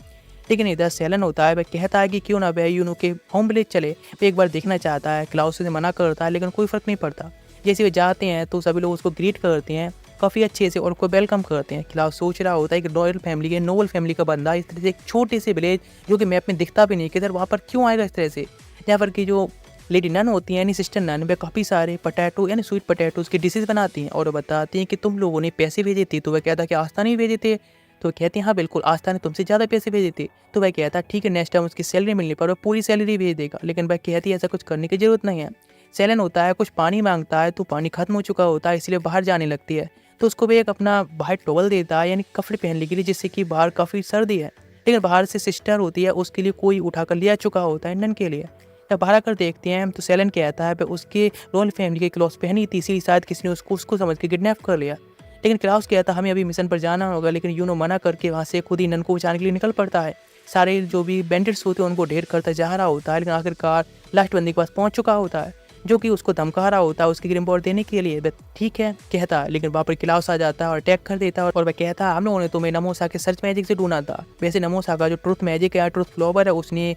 लेकिन इधर सेलन होता है, वह कहता है कि क्यों ना वह यूनो के होम विलेज चले, वह एक बार देखना चाहता है। क्लाउस उसे मना करता है लेकिन कोई फ़र्क नहीं पड़ता। जैसे वे जाते हैं तो सभी लोग उसको ग्रीट करते हैं काफ़ी अच्छे से और उसको वेलकम करते हैं। क्लाउस सोच रहा होता है कि रॉयल फैमिली के नोबल फैमिली का बंदा इस तरह से एक छोटे से विलेज जो कि मैप में दिखता भी नहीं किधर वहाँ पर क्यों आएगा इस तरह से। यहाँ पर की जो लेडी नन होती हैं यानी सिस्टर नन, वे काफ़ी सारे पटैटो यानी स्वीट पटैटोज़ की डिशेज़ बनाती हैं और बताती हैं कि तुम लोगों ने पैसे भेजे थे। तो वह कहता कि आस्था नहीं भेजे थे। तो कहते हैं हाँ बिल्कुल, आस्था ने तुमसे ज़्यादा पैसे भेजे थे। तो वह कहता ठीक है, नेक्स्ट टाइम उसकी सैलरी मिलने पर वह पूरी सैलरी भेज देगा। लेकिन वह कहती है ऐसा कुछ करने की ज़रूरत नहीं है। सेलन होता है, कुछ पानी मांगता है तो पानी खत्म हो चुका होता है, इसलिए बाहर जाने लगती है। तो उसको भी एक अपना वाइट टॉवल देता है यानी कपड़े पहनने के लिए, जिससे कि बाहर काफ़ी सर्दी है। लेकिन बाहर से सिस्टर होती है, उसके लिए कोई उठाकर ले आ चुका होता है नन के लिए। जब बाहर आकर देखते हैं तो सेलन कहता है वह उसके रॉयल फैमिली के क्लॉथ्स पहनी थी, इसीलिए शायद किसी ने उसको समझ के किडनैप कर लिया। लेकिन क्लाउस कहता हमें अभी मिशन पर जाना होगा, लेकिन यूनो मना करके वहाँ से खुद ही नन को बचाने के लिए निकल पड़ता है। सारे जो भी बैंडिट्स होते हैं उनको ढेर करता जा रहा होता है, लेकिन आखिरकार लास्ट बंदे के पास पहुँच चुका होता है, जो कि उसको धमका रहा होता है उसकी ग्रीन बॉल देने के लिए। वह ठीक है कहता है, लेकिन वहाँ पर क्लाउस आ जाता है और अटैक कर देता है और वह कहता है हम लोगों ने तुम्हें नमोसा के सर्च मैजिक से ढूंढा था। वैसे नमोसा का जो ट्रुथ मैजिक है, ट्रुथ फ्लोवर है, उसने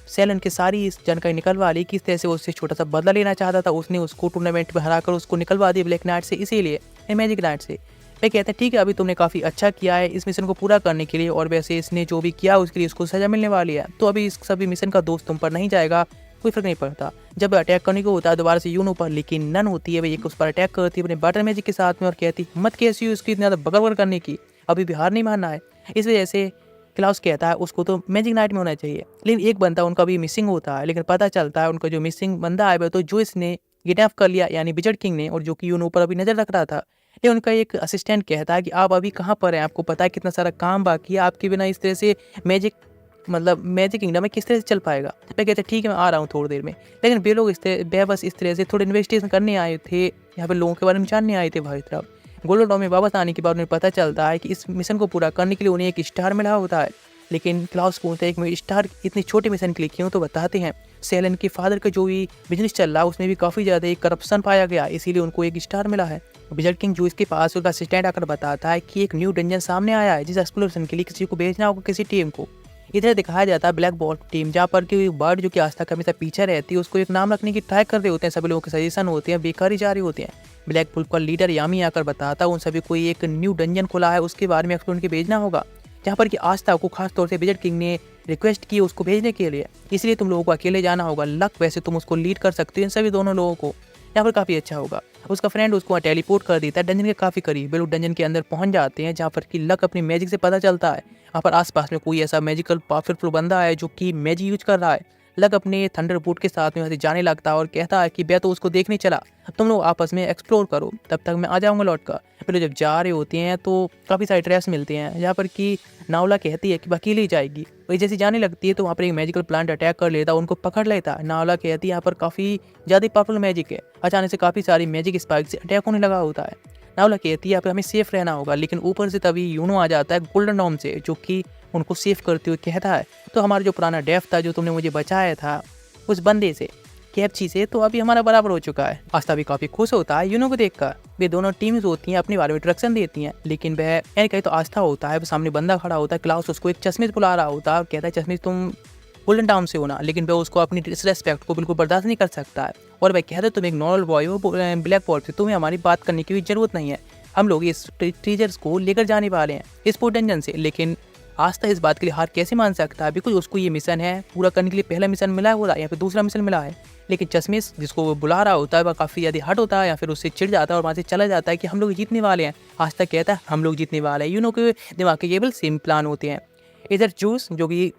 सेलन की सारी इस जानकारी निकलवा ली, किस तरह से उससे छोटा सा बदला लेना चाहता था। उसने उसको टूर्नामेंट में हराकर उसको निकलवा दिया ब्लैक नाइट से, इसीलिए मैजिक नाइट से। वे कहते हैं ठीक है, अभी तुमने काफ़ी अच्छा किया है इस मिशन को पूरा करने के लिए, और वैसे इसने जो भी किया उसके लिए उसको सज़ा मिलने वाली है, तो अभी इस सभी मिशन का दोस्त तुम पर नहीं जाएगा, कोई फर्क नहीं पड़ता। जब अटैक करने को होता है दोबारा से यूनो पर, लेकिन नन होती है, वह एक उस पर अटैक करती है अपने बटर मैजिक के साथ में और कहती हिम्मत कैसी हुई उसकी इतनी ज़्यादा बगल करने की, अभी भी हार नहीं मानना है। इस वजह से क्लाउस कहता है उसको तो मैजिक नाइट में होना चाहिए। लेकिन एक बंदा उनका भी मिसिंग होता है, लेकिन पता चलता है उनका जो मिसिंग बंदा है वह तो जोइस ने किडनैप कर लिया यानी विजर्ड किंग ने, और जो कि यूनो पर अभी नज़र रख रहा था। लेकिन उनका एक असिस्टेंट कहता है कि आप अभी कहाँ पर हैं, आपको पता है कितना सारा काम बाकी है, आपके बिना इस तरह से मैजिक किंगडम में किस तरह से चल पाएगा। मैं कहते ठीक है मैं आ रहा हूँ थोड़ी देर में। लेकिन वे लोग बस इस तरह से थोड़े इन्वेस्टिगेशन करने आए थे, यहाँ पे लोगों के बारे में जानने आए थे भाई तरफ। गोल्डन डॉम में वापस आने के बाद उन्हें पता चलता है कि इस मिशन को पूरा करने के लिए उन्हें एक स्टार मिला होता है। लेकिन क्लाउस पूछते हैं कि स्टार इतनी छोटे मिशन के लिए क्यों, तो बताते हैं सेलन के फादर का जो भी बिजनेस चल रहा है उसमें भी काफ़ी ज़्यादा करप्शन पाया गया, इसीलिए उनको एक स्टार मिला है। विजर्ड किंग जो इसके पास उसका असिस्टेंट आकर बताता है कि एक न्यू डंजन सामने आया है जिस एक्सप्लोरेशन के लिए किसी को भेजना होगा, किसी टीम को। इधर दिखाया जाता है ब्लैक बॉल टीम, जहाँ पर कि बर्ड जो कि आस्था का हमेशा पीछे रहती है उसको एक नाम रखने की ट्राई कर रहे होते हैं, सभी लोगों के सजेशन होते हैं, बेकार ही जा रहे होते हैं। ब्लैक बुल का लीडर यामी आकर बताता है उन सभी को एक न्यू डंजन खुला है, उसके बारे में एक्सप्लोर के भेजना होगा, जहाँ पर कि आस्था को खास तौर से विजर्ड किंग ने रिक्वेस्ट की उसको भेजने के लिए, इसलिए तुम लोगों को अकेले जाना होगा। लक वैसे तुम उसको लीड कर सकते हो, इन सभी दोनों लोगों को यहाँ पर काफ़ी अच्छा होगा। उसका फ्रेंड उसको टेलीपोर्ट कर देता है डंजन के काफ़ी करीब। वे लोग डंजन के अंदर पहुँच जाते हैं, जहाँ पर कि लक अपनी मैजिक से पता चलता है यहाँ पर आसपास में कोई ऐसा मैजिकल पावरफुल बंदा है जो कि मैजिक यूज कर रहा है। लक अपने थंडरबोल्ट के साथ में वहाँ से जाने लगता है और कहता है कि मैं तो उसको देखने चला, तुम लोग आपस में एक्सप्लोर करो, तब तक मैं आ जाऊँगा लौट कर। फिर जब जा रहे होते हैं तो काफ़ी सारे ट्रैप्स मिलते हैं, जहाँ पर कि नावला कहती है कि अकेली जाएगी। वही जैसे जाने लगती है तो वहाँ पर एक मैजिकल प्लांट अटैक कर लेता है, उनको पकड़ लेता है। नावला कहती है यहाँ पर काफ़ी ज़्यादा पावरफुल मैजिक है। अचानक से काफ़ी सारी मैजिक स्पाइक से अटैक होने लगा होता है। नावला कहती है यहाँ पर हमें सेफ रहना होगा, लेकिन ऊपर से तभी यूनो आ जाता है गोल्डन डॉम से, जो कि उनको सेफ करते हुए कहता है तो हमारा जो पुराना डेफ था जो तुमने मुझे बचाया था उस बंदे से, कैप्ची से, तो अभी हमारा बराबर हो चुका है। आस्था भी काफ़ी खुश होता है यूनो को देखकर। वे दोनों टीम्स होती हैं अपने बारे में इंट्रक्शन देती हैं, लेकिन वह यानी कहीं तो आस्था होता है, वो सामने बंदा खड़ा होता है, क्लाउस उसको एक चश्मिश बुला रहा होता है और कहता है चश्मिश तुम गोल्डन टाउन से होना, लेकिन वह उसको अपनी डिसरेस्पेक्ट को बिल्कुल बर्दाश्त नहीं कर सकता है और वह कहता है तुम एक नॉर्मल बॉय हो ब्लैक बॉल से, तुम्हें हमारी बात करने की भी जरूरत नहीं है, हम लोग इस ट्रीजर्स को लेकर जाने वाले हैं इस पोर्ट डंजन से। लेकिन आस्था इस बात के लिए हार कैसे मान सकता है, बिकॉज उसको ये मिशन है पूरा करने के लिए पहला मिशन मिला है या फिर दूसरा मिशन मिला है। लेकिन चश्मिश जिसको वो बुला रहा होता है वह काफ़ी ज़्यादा हट होता है या फिर उससे चिढ़ जाता है और वहाँ से चला जाता है कि हम लोग जीतने वाले हैं। आस्था कहता है हम लोग जीतने वाले हैं, यूनो के दिमाग के केवल सेम प्लान होते हैं। इधर जूस जो कि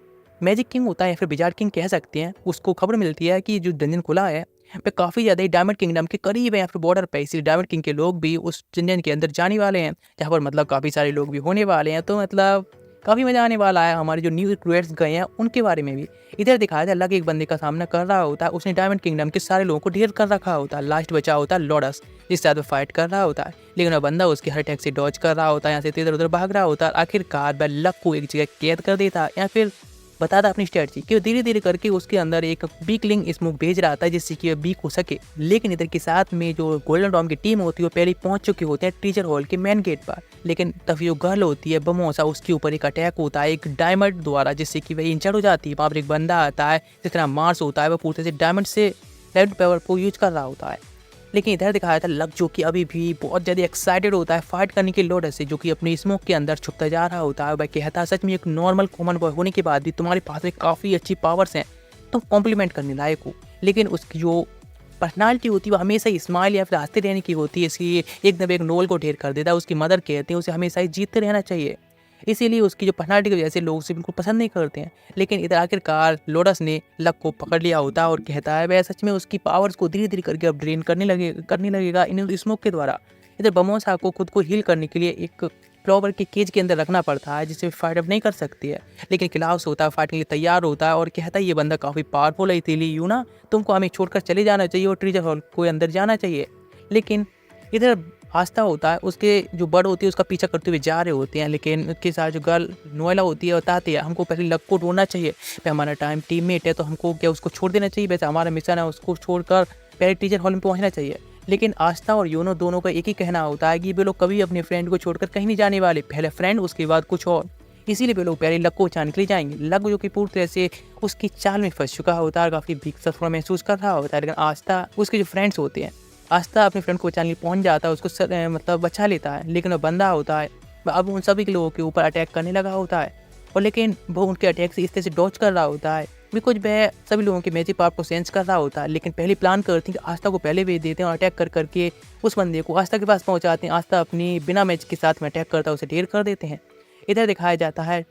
मैजिक किंग होता है या फिर विजार्ड किंग कह सकते हैं, उसको खबर मिलती है कि जो डंजन खुला है पे काफ़ी ज़्यादा ही डायमंड किंगडम के करीब है या फिर बॉर्डर पे, इसलिए डायमंड किंग के लोग भी उस डंजन के अंदर जाने वाले हैं, जहाँ पर मतलब काफ़ी सारे लोग भी होने वाले हैं। तो मतलब काफ़ी मज़ा आने वाला है। हमारे जो न्यू रिक्रूट्स गए हैं उनके बारे में भी इधर दिखाया था। अलग एक बंदे का सामना कर रहा होता है, उसने डायमंड किंगडम के सारे लोगों को ढेर कर रखा होता है। लास्ट बचा होता है लोडस, जिसके साथ वो फाइट कर रहा होता है, लेकिन वो बंदा उसके हर अटैक से डॉज कर रहा होता है, यहाँ से इधर उधर भाग रहा होता है। आखिरकार वह लक को एक जगह कैद कर देता है या फिर बताता अपनी स्ट्रेटजी कि वो धीरे धीरे करके उसके अंदर एक वीकलिंग स्मोक भेज रहा था जिससे कि वह वीक हो सके। लेकिन इधर के साथ में जो गोल्डन डॉम की टीम होती है वो पहले पहुंच चुके होते हैं ट्रीजर हॉल के मेन गेट पर। लेकिन तभी जो गर्ल होती है बमोसा, उसके ऊपर एक अटैक होता है एक डायमंड द्वारा, जिससे कि वह इंजर्ड हो जाती है। वहाँ पर एक बंदा आता है जिसका नाम मार्स होता है, वह पूरे से डायमंड से लेवल पावर को यूज कर रहा होता है। लेकिन इधर दिखाया था लक, जो कि अभी भी बहुत ज़्यादा एक्साइटेड होता है फाइट करने के लोडस से, जो कि अपनी स्मोक के अंदर छुपता जा रहा होता है। वह कहता है सच में एक नॉर्मल कॉमन बॉय होने के बाद भी तुम्हारे पास में काफ़ी अच्छी पावर्स हैं, तुम कॉम्प्लीमेंट करने लायक हो। लेकिन उसकी जो पर्सनालिटी होती है वो हमेशा ही स्माइल या फिर हंसते रहने की होती है, इसलिए एकदम एक नोल को ढेर कर देता है। उसकी मदर कहते हैं उसे हमेशा ही जीतते रहना चाहिए, इसीलिए उसकी जो पर्सनालिटी की वजह से लोग उसे बिल्कुल पसंद नहीं करते हैं। लेकिन इधर आखिरकार लोडस ने लक को पकड़ लिया होता है और कहता है वह सच में उसकी पावर्स को धीरे धीरे करके अब ड्रेन करने लगेगा इन स्मोक के द्वारा। इधर बमोसा को खुद को हील करने के लिए एक फ्लावर के केज के अंदर रखना पड़ता है, जिससे फाइट अप नहीं कर सकती है। लेकिन क्लाउस होता है फाइट के लिए तैयार होता है और कहता है ये बंदा काफ़ी पावरफुल है, इसीलिए यूना तुमको हमें छोड़कर चले जाना चाहिए और ट्रीजर हॉल को अंदर जाना चाहिए। लेकिन इधर आस्था होता है उसके जो बड़ होती है उसका पीछा करते हुए जा रहे होते हैं, लेकिन उसके साथ जो गर्ल नोएला होती है बताती है हमको पहले लक को ढूंढना चाहिए, भाई हमारा टाइम टीममेट है तो हमको क्या उसको छोड़ देना चाहिए, वैसे हमारा मिशन है उसको छोड़कर पहले टीचर हॉल में पहुंचना चाहिए। लेकिन आस्था और यूनो दोनों का एक ही कहना होता है कि वे लोग कभी अपने फ्रेंड को छोड़कर कहीं नहीं जाने वाले, पहले फ्रेंड उसके बाद कुछ और, इसीलिए वे लोग पहले लक को बचाने के लिए जाएंगे। लक जो कि पूरी तरह से उसकी चाल में फंस चुका होता है, काफ़ी भीख थोड़ा महसूस कर रहा होता है। लेकिन आस्था उसके जो फ्रेंड्स होते हैं, आस्था अपने फ्रेंड को बचाने के लिए पहुंच जाता है, उसको मतलब बचा लेता है। लेकिन वो बंदा होता है अब उन सभी के लोगों के ऊपर अटैक करने लगा होता है, और लेकिन वो उनके अटैक से इस तरह से डॉज कर रहा होता है बिकॉज वह सभी लोगों के मैजिक पावर को सेंस कर रहा होता है। लेकिन पहले प्लान करते हैं कि आस्था को पहले भेज देते हैं और अटैक कर करके उस बंदे को आस्था के पास पहुंचाते हैं। आस्था अपनी बिना मैच के साथ में अटैक करता है, उसे ढेर कर देते हैं। इधर दिखाया जाता है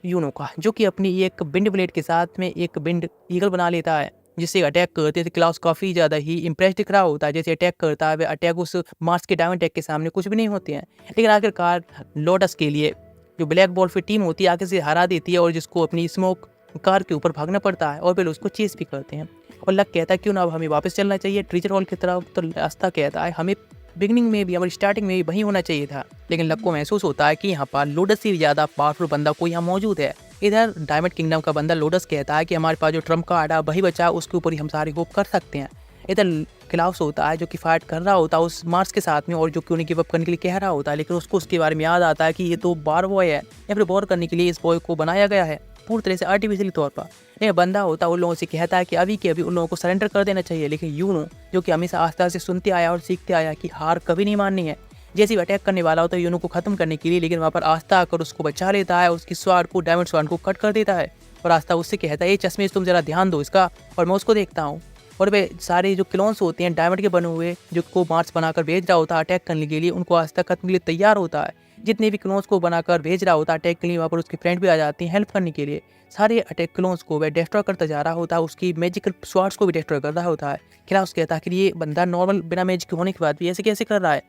यूनो का, जो कि अपनी एक बिंड ब्लेड के साथ में एक बिंड ईगल बना लेता है, जिससे अटैक करते थे। क्लाउस काफ़ी ज़्यादा ही इंप्रेस दिख रहा होता है, जैसे अटैक करता है वह अटैक उस मार्स के डायमंड अटैक के सामने कुछ भी नहीं होते हैं। लेकिन आखिरकार लोटस के लिए जो ब्लैक बॉल फिर टीम होती है आगे से हरा देती है और जिसको अपनी स्मोक कार के ऊपर भागना पड़ता है और फिर उसको चेस भी करते हैं। और लक कहता है क्यों ना अब हमें वापस चलना चाहिए ट्रीजर हॉल की तरफ, तो आस्था कहता है हमें बिगनिंग में भी हमारी स्टार्टिंग में भी वहीं होना चाहिए था। लेकिन लक को महसूस होता है कि यहाँ पर लोटस से ज़्यादा पावरफुल बंदा कोई यहाँ मौजूद है। इधर डायमंड किंगडम का बंदा लोटस कहता है कि हमारे पास जो ट्रम्प कार्ड है वही बचा, उसके ऊपर ही हम सारी होप कर सकते हैं। इधर क्लाउस होता है जो कि फाइट कर रहा होता है उस मार्स के साथ में और जो कि उन्हें गिव अप करने के लिए कह रहा होता है, लेकिन उसको उसके बारे में याद आता है कि ये तो बार बॉय है या फिर बॉर करने के लिए इस बॉय को बनाया गया है पूरी तरह से आर्टिफिशियली तौर पर। ये बंदा होता है उन लोगों से कहता है कि अभी के अभी उन लोगों को सरेंडर कर देना चाहिए। लेकिन यूनो जो कि हमेशा आस्था से सुनते आया और सीखते आया कि हार कभी नहीं माननी है, जैसे ही अटैक करने वाला होता है यूनो को खत्म करने के लिए, लेकिन वहाँ पर आस्था आकर उसको बचा लेता है, उसकी स्वाड को डायमंड स्वाड को कट कर देता है। और आस्था उससे कहता है ये चश्मे तुम जरा ध्यान दो इसका, और मैं उसको देखता हूँ। और वे सारे जो क्लोन्स होते हैं डायमंड के बने हुए जो को मार्स बनाकर भेज रहा होता है अटैक करने के लिए, उनको आस्था खत्म के लिए तैयार होता है। जितने भी क्लोन्स को बनाकर भेज रहा होता है अटैक के लिए, वहाँ पर उसके फ्रेंड भी आ जाते हैं हेल्प करने के लिए। सारे अटैक क्लोन्स को वह डिस्ट्रॉय करता जा रहा होता है, उसकी मैजिकल स्वार्ड्स को भी डिस्ट्रॉय कर रहा होता है। क्लाउस कहता है कि ये बंदा नॉर्मल बिना मैजिक होने के बाद भी ऐसे कैसे कर रहा है।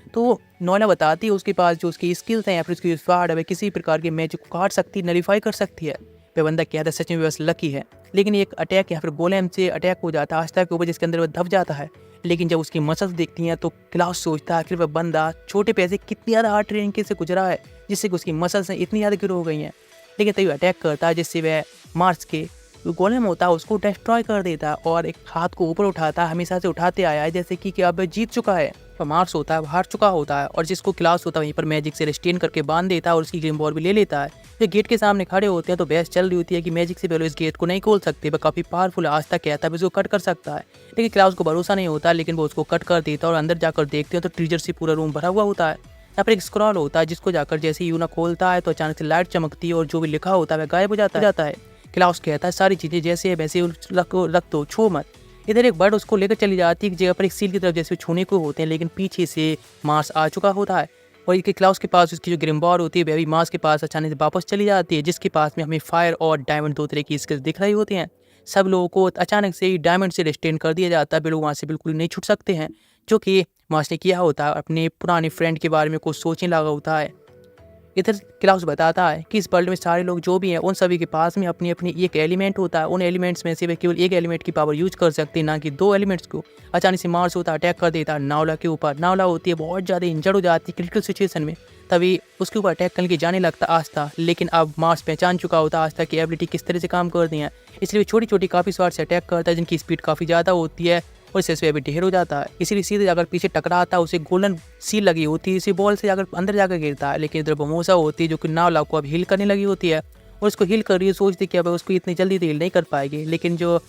तो नोएला बताती है उसके पास जो उसकी स्किल्स हैं या फिर उसकी स्वाड है वह किसी प्रकार के मैजिक को काट सकती, नलीफाई कर सकती है। वह बंदा कहता है सच में बस लकी है। लेकिन एक अटैक या फिर गोलेम से अटैक हो जाता है आस्था के ऊपर, जिसके अंदर वह दब जाता है। लेकिन जब उसकी मसल्स देखती हैं तो क्लाउस सोचता है कि वह बंदा छोटे पैसे कितनी ज़्यादा हार्ड ट्रेनिंग से गुजरा है जिससे कि उसकी मसल्स इतनी ज़्यादा गिरो हो गई हैं। लेकिन तभी अटैक करता है जिससे वह मार्स के जो गोलेम होता है उसको डिस्ट्रॉय कर देता है और एक हाथ को ऊपर उठाता है, हमेशा से उठाते आया है जैसे कि अब जीत चुका है। तो मार्स होता है हार चुका होता है और जिसको क्लाउस होता है वहीं पर मैजिक से रिस्टेन करके बांध देता है और उसकी गेम बॉल भी ले लेता है। जो गेट के सामने खड़े होते हैं तो बहस चल रही होती है कि मैजिक से पहले इस गेट को नहीं खोल सकते, वह काफ़ी पावरफुल है, आस्था कहता है उसको कट कर सकता है। लेकिन क्लाउस को भरोसा नहीं होता, लेकिन वो उसको कट कर देता है और अंदर जाकर देखते हैं तो ट्रीजर से पूरा रूम भरा हुआ होता है। यहाँ पर एक स्क्रॉल होता है जिसको जाकर जैसे ही यूना खोलता है तो अचानक से लाइट चमकती है और जो भी लिखा होता है वह गायब हो जाता है। क्लाउस कहता है सारी चीज़ें जैसे है वैसे रख दो, छू मत। इधर एक बर्ड उसको लेकर चली जाती है जगह पर एक सील की तरफ जैसे छूने को होते हैं, लेकिन पीछे से मार्स आ चुका होता है। और ये क्लाउस के पास उसकी जो ग्रिम्बॉर होती है बेबी मार्स के पास अचानक से वापस चली जाती है, जिसके पास में हमें फायर और डायमंड 2 तरह की स्किल्स दिख रही होती हैं। सब लोगों को अचानक से ही डायमंड से रिस्ट्रेन कर दिया जाता है, वे लोग वहाँ से बिल्कुल नहीं छूट सकते हैं, जो कि मार्स ने किया होता है। अपने पुराने फ्रेंड के बारे में कुछ सोचने लगा होता है। इधर क्लाउस बताता है कि इस वर्ल्ड में सारे लोग जो भी हैं उन सभी के पास में अपनी अपनी एक एलिमेंट होता है। उन एलिमेंट्स में से वे केवल एक एलिमेंट की पावर यूज कर सकते हैं, ना कि 2 एलिमेंट्स को। अचानक से मार्स होता है अटैक कर देता है नावला के ऊपर। नावला होती है बहुत ज़्यादा इंजर्ड हो जाती है क्रिटिकल सिचुएशन में, तभी उसके ऊपर अटैक करने के जाने लगता आस्था। लेकिन अब मार्स पहचान चुका होता है आस्था की एबिलिटी किस तरह से काम करती है, इसलिए छोटी छोटी काफ़ी स्वार से अटैक करता है जिनकी स्पीड काफ़ी ज़्यादा होती है और इससे भी ढेर हो जाता है। इसीलिए सीधे जाकर पीछे टकराता है, उसे गोल्डन सील लगी होती है, इसी बॉल से जाकर अंदर जाकर गिरता है। लेकिन इधर बमोसा होती है जो कि नावला को अब हील करने लगी होती है और उसको हील कर रही है, सोचती कि अब उसको इतनी जल्दी तो हील नहीं कर पाएगी। लेकिन जो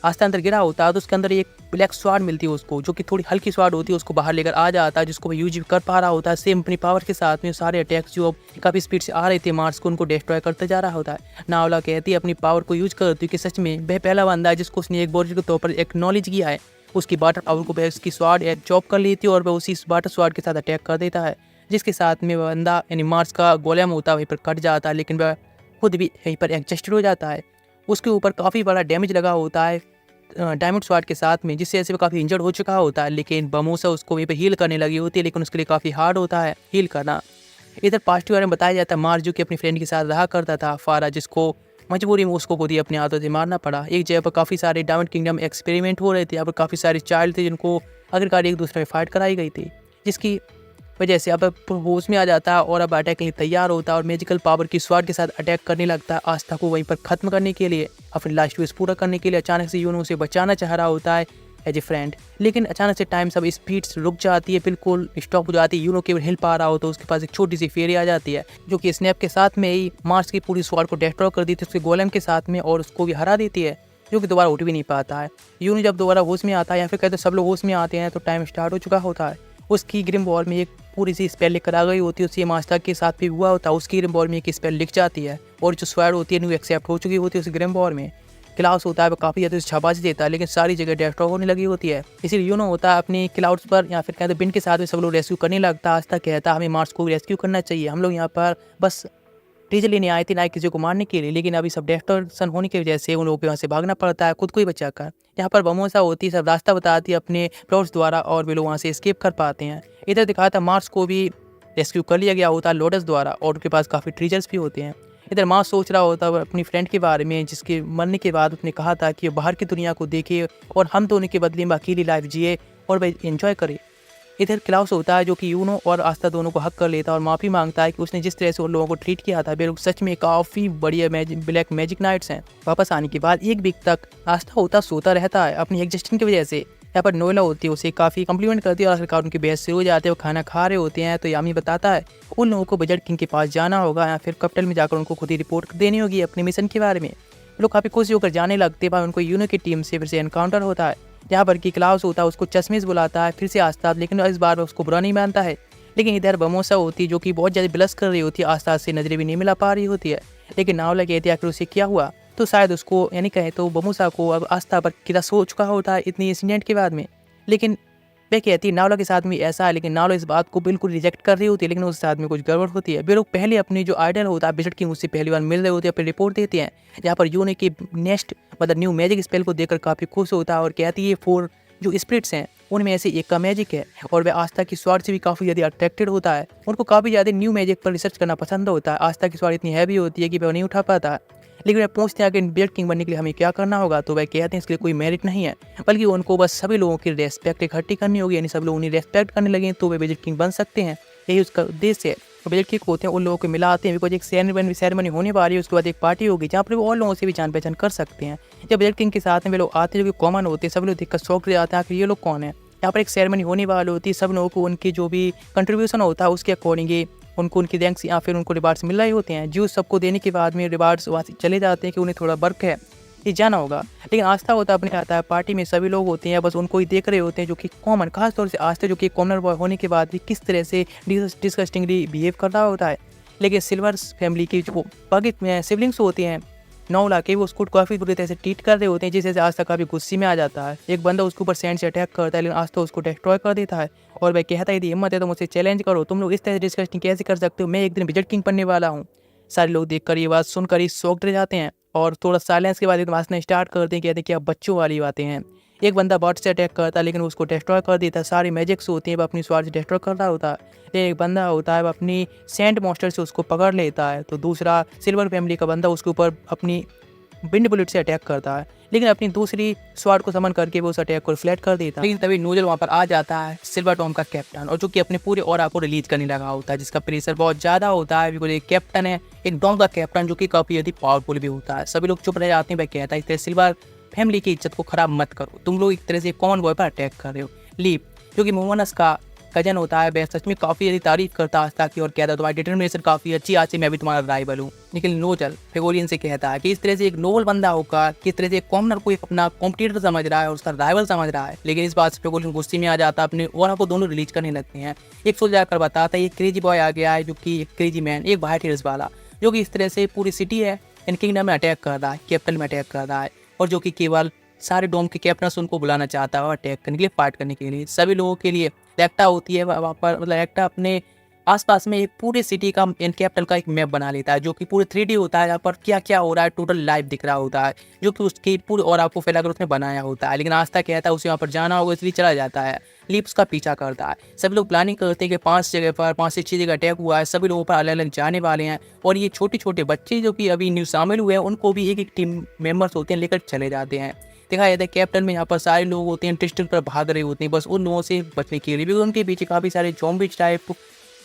आस्था अंदर गिरा होता है तो उसके अंदर एक ब्लैक स्वार्ड मिलती है उसको, जो कि थोड़ी हल्की स्वार्ड होती है, उसको बाहर लेकर आ जाता है, जिसको वो यूज कर पा रहा होता है। सेम अपनी पावर के साथ में सारे अटैक्स जो काफ़ी स्पीड से आ रहे थे मार्स को, उनको डिस्ट्रॉय करते जा रहा होता है। नावला कहती है अपनी पावर को यूज करती है कि सच में वह पहला बंदा है जिसको उसने एक बॉडी के तौर पर एक्नॉलेज किया है। उसकी वाटर पावर को वह उसकी स्वार्ड चॉप कर लेती है और वह उसी वाटर स्वार्ड के साथ अटैक कर देता है, जिसके साथ में वह बंदा यानी मार्स का गोलेम होता है वहीं पर कट जाता है। लेकिन वह खुद भी यहीं पर एडजस्टेड हो जाता है। उसके ऊपर काफ़ी बड़ा डैमेज लगा होता है डायमंड स्वार्ड के साथ में, जिससे ऐसे वो काफ़ी इंजर्ड हो चुका होता है। लेकिन बमोसा उसको वहीं पर हील करने लगी होती है, लेकिन उसके लिए काफ़ी हार्ड होता है हील करना। इधर पास्ट के बारे में बताया जाता है मार्स जो कि अपनी फ्रेंड के साथ रहा करता था फारा, जिसको मजबूरी में उसको खुद ही अपने हाथों से मारना पड़ा। एक जगह पर काफ़ी सारे डायमंड किंगडम एक्सपेरिमेंट हो रहे थे, यहाँ पर काफ़ी सारे चाइल्ड थे जिनको आखिरकार एक दूसरे में फाइट कराई गई थी, जिसकी वजह से अब होश में आ जाता है और अब अटैक के लिए तैयार होता है और मैजिकल पावर की स्वाड के साथ अटैक करने लगता है आस्था को वहीं पर ख़त्म करने के लिए, अपनी लास्ट विश पूरा करने के लिए। अचानक से यूनो उसे बचाना चाह रहा होता है एज ए फ्रेंड, लेकिन अचानक से टाइम सब स्पीड रुक जाती है, बिल्कुल स्टॉप हो जाती है। यूनो केवल हिल पा रहा हो तो उसके पास एक छोटी सी फेरी आ जाती है जो कि स्नैप के साथ में ही मार्स की पूरी स्वाड को डिस्ट्रॉय कर देती है उसके गोलेम के साथ में, और उसको भी हरा देती है, जो कि दोबारा उठ भी नहीं पाता है। यूनो जब दोबारा होश में आता है या फिर कहते सब लोग होश में आते हैं तो टाइम स्टार्ट हो चुका होता है। उसकी ग्रिम वॉर में एक पूरी सी स्पेल लेकर आ गई होती है, उसी मास्टर के साथ भी हुआ होता है। उसकी ग्रिम वॉर में एक स्पेल लिख जाती है और जो स्वैड होती है न्यू एक्सेप्ट हो चुकी होती है उस ग्रिम वॉर में। क्लाउस होता है वो काफ़ी ज़्यादा शाबाशी देता है, लेकिन सारी जगह डिस्ट्रॉय होने लगी होती है। इसीलिए यूनो होता है अपने क्लाउड्स पर या फिर कहते बिन के साथ में सब लोग रेस्क्यू करने लगता है। आस्था कहता है हमें मार्स को रेस्क्यू करना चाहिए, हम लोग यहाँ पर बस डीजे लेने आए थे ना किसी को मारने के लिए, लेकिन अभी सब डिस्ट्रक्शन होने की वजह से उन लोगों को वहाँ से भागना पड़ता है खुद को ही बचाकर। यहाँ पर बमोसा होती है सब रास्ता बताती है अपने प्लॉट्स द्वारा और वे लोग वहाँ से एस्केप कर पाते हैं। इधर दिखाता मार्स को भी रेस्क्यू कर लिया गया होता है लोटस द्वारा और उनके पास काफ़ी ट्रीजर्स भी होते हैं। इधर मार्स सोच रहा होता है अपनी फ्रेंड के बारे में जिसके मरने के बाद उसने कहा था कि बाहर की दुनिया को देखे और हम दोनों के बदले में अकेली लाइफ जिए और वह एंजॉय करे। इधर क्लाउस होता है जो कि यूनो और आस्था दोनों को हक कर लेता है और माफ़ी मांगता है कि उसने जिस तरह से उन लोगों को ट्रीट किया था वे लोग सच में काफ़ी बढ़िया ब्लैक मैजिक नाइट्स हैं। वापस आने के बाद एक वीक तक आस्था होता सोता रहता है अपनी एग्जिस्टेंस की वजह से। यहाँ पर नोएला होती है उसे काफ़ी कम्प्लीमेंट करती है और आखिरकार उनके बहस शुरू हो जाते हैं, वो खाना खा रहे होते हैं तो यामी बताता है उन लोगों को बजट किंग के पास जाना होगा या फिर कैपिटल में जाकर उनको खुद ही रिपोर्ट देनी होगी अपने मिशन के बारे में। लोग काफ़ी खुशी होकर जाने लगते हैं, उनको यूनो की टीम से फिर से एनकाउंटर होता है जहाँ पर कि क्लाउस होता है उसको चश्मेश बुलाता है फिर से आस्था, लेकिन इस बार उसको बुरा नहीं मानता है। लेकिन इधर बमोसा होती है जो कि बहुत ज़्यादा ब्लश कर रही होती है, आस्था से नजरें भी नहीं मिला पा रही होती है। लेकिन नावला कहती है आखिर उसे क्या हुआ, तो शायद उसको यानी कहे तो बमोसा को अब आस्था पर क्रश हो चुका होता है इतनी इंसिडेंट के बाद में। लेकिन वह कहती है नावला के साथ में ऐसा है, लेकिन नावला इस बात को बिल्कुल रिजेक्ट कर रही होती है, लेकिन उसके साथ में कुछ गड़बड़ होती है। वे लोग पहले अपनी जो आइडल होता है बिजट किंग उससे पहली बार मिल रहे होते हैं, फिर रिपोर्ट देते हैं जहाँ पर यूनो की नेक्स्ट मतलब न्यू मैजिक स्पेल को देखकर काफ़ी खुश होता है और कहती है 4 जो स्पिरिट्स हैं उनमें से एक का मैजिक है और वह आस्था की स्वाड से भी काफ़ी ज़्यादा अट्रैक्टेड होता है। उनको काफ़ी ज़्यादा न्यू मैजिक पर रिसर्च करना पसंद होता है। आस्था की स्वाड इतनी हैवी होती है कि वह नहीं उठा पाता है, लेकिन वह पूछते हैं कि बिजट किंग बनने के लिए हमें क्या करना होगा, तो वह कहते हैं इसके लिए कोई मेरिट नहीं है, बल्कि उनको बस सभी लोगों की रेस्पेक्ट इकट्ठी करनी होगी, यानी सब लोग उन्हें रेस्पेक्ट करने लगे तो वे बिजट किंग बन सकते हैं, यही उसका उद्देश्य है। तो बिजट किंग होते हैं उन लोगों को मिलाते हैं बिकॉज एक सेरेमनी होने वाली है, उसके बाद एक पार्टी होगी जहाँ पर वो और लोगों से भी जान पहचान कर सकते हैं। जब बिजट किंग के साथ में वे लोग आते हैं जो कि कॉमन होते हैं, सब लोग देखकर शौक रह जाते हैं आखिर ये लोग कौन है। यहाँ पर एक सेरेमनी होने वाली होती है, सब लोगों को उनकी जो भी कंट्रीब्यूशन होता है उसके अकॉर्डिंग उनको उनकी रैंक्स या फिर उनको रिवार्ड्स मिल रहे होते हैं। जो सबको देने के बाद में रिवार्ड्स वहाँ से चले जाते हैं कि उन्हें थोड़ा वर्क है ये जाना होगा। लेकिन आस्था होता अपने आता है पार्टी में सभी लोग होते हैं बस उनको ही देख रहे होते हैं, जो कि कॉमन खासतौर से आस्था जो कि कॉमनर बॉय होने के बाद भी किस तरह से डिस्गस्टिंगली बिहेव कर रहा होता है। लेकिन सिल्वर फैमिली की जो बाकी सिबलिंग्स होते हैं नौ के वो उसको काफ़ी बुरी तरह से ट्रीट कर रहे होते हैं, जिससे आस्था काफ़ी गुस्से में आ जाता है। एक बंदा उसके ऊपर सैंड से अटैक करता है, लेकिन आस्था उसको डिस्ट्रॉय कर देता है और वह कहता है यदि हिम्मत है तो मुझसे चैलेंज करो, तुम लोग इस तरह से डिस्कशन कैसे कर सकते हो, मैं एक दिन विजेट किंग बनने वाला हूँ। सारे लोग देखकर ये बात सुनकर ही शॉक्ड रह जाते हैं और थोड़ा साइलेंस के बाद एकदम हंसना स्टार्ट करते हैं, कहते हैं कि अब बच्चों वाली बातें हैं। एक बंदा बर्ड से अटैक करता है, लेकिन उसको डिस्ट्रॉय कर देता है। सारी मैजिक्स होती हैं वो अपनी स्वार से डिस्ट्रॉय कर रहा होता है। एक बंदा होता है वो अपनी सेंट मॉन्स्टर से उसको पकड़ लेता है, तो दूसरा सिल्वर फैमिली का बंदा उसके ऊपर अपनी विंड बुलेट से अटैक करता है, लेकिन अपनी दूसरी स्वाड को समन करके वो उस अटैक को फ्लैट कर देता है। लेकिन तभी नोजल वहाँ पर आ जाता है, सिल्वर टॉम का कैप्टन, और जो कि अपने पूरे ऑरा को रिलीज करने लगा होता है, जिसका प्रेशर बहुत ज़्यादा होता है। बिकॉज एक कैप्टन है, एक डॉम का कैप्टन, जो कि काफ़ी अधिक पावरफुल भी होता है। सभी लोग चुप रह जाते हैं। वह कहता है इस तरह सिल्वर फैमिली की इज्जत को खराब मत करो, तुम लोग एक तरह से कॉमन बॉय पर अटैक कर रहे हो। लीप, जो कि मोमोनस का कजन होता है, वह सच में काफ़ी अधिक तारीफ करता है आस्था की और कहता है तुम्हारी डिटर्मिनेशन काफ़ी अच्छी, आज से मैं भी तुम्हारा राइवल हूँ। लेकिन नोजल फेगोलियन से कहता है कि इस तरह से एक नोबल बंदा होकर किस तरह से एक कॉमनर को एक अपना कॉम्पिटिटर समझ रहा है और उसका राइवल समझ रहा है। लेकिन इस बात से फेगोलियन गुस्से में आ जाता है, अपने ऑरा को दोनों रिलीज करने लगते हैं। एक सोल्जर आकर बताता है ये क्रेजी बॉय आ गया है, जो कि एक क्रेजी मैन, एक वाइट हेयर्स वाला, जो कि इस तरह से पूरी सिटी है इन किंगडम में अटैक कर रहा है, कैपिटल में अटैक कर रहा है, और जो कि केवल सारे डोम के कैप्टन उनको बुलाना चाहता है अटैक करने के लिए, फाइट करने के लिए। सभी लोगों के लिए रेक्टा होती है वहाँ पर, मतलब रेक्टा अपने आसपास में एक पूरे सिटी का इन कैपिटल का एक मैप बना लेता है, जो कि पूरे 3D होता है, जहाँ पर क्या क्या हो रहा है टोटल लाइव दिख रहा होता है, जो कि उसकी पूरे और आपको फैलाकर उसने बनाया होता है। लेकिन आस्था कहता है उसे वहाँ पर जाना होगा, इसलिए चला जाता है। लीप्स का पीछा करता है। सभी लोग प्लानिंग करते हैं कि 5 जगह पर 5 से 6 जगह अटैक हुआ है, सभी लोगों पर अलग अलग जाने वाले हैं, और ये छोटे छोटे बच्चे जो कि अभी न्यू शामिल हुए हैं उनको भी एक एक टीम मेंबर्स होते हैं लेकर चले जाते हैं। देखा जाता है कैप्टन में यहाँ पर सारे लोग होते हैं ट्रिस्टन पर भाग रहे होते हैं, बस उन लोगों से बचने के लिए भी उनके पीछे काफ़ी सारे ज़ॉम्बीज टाइप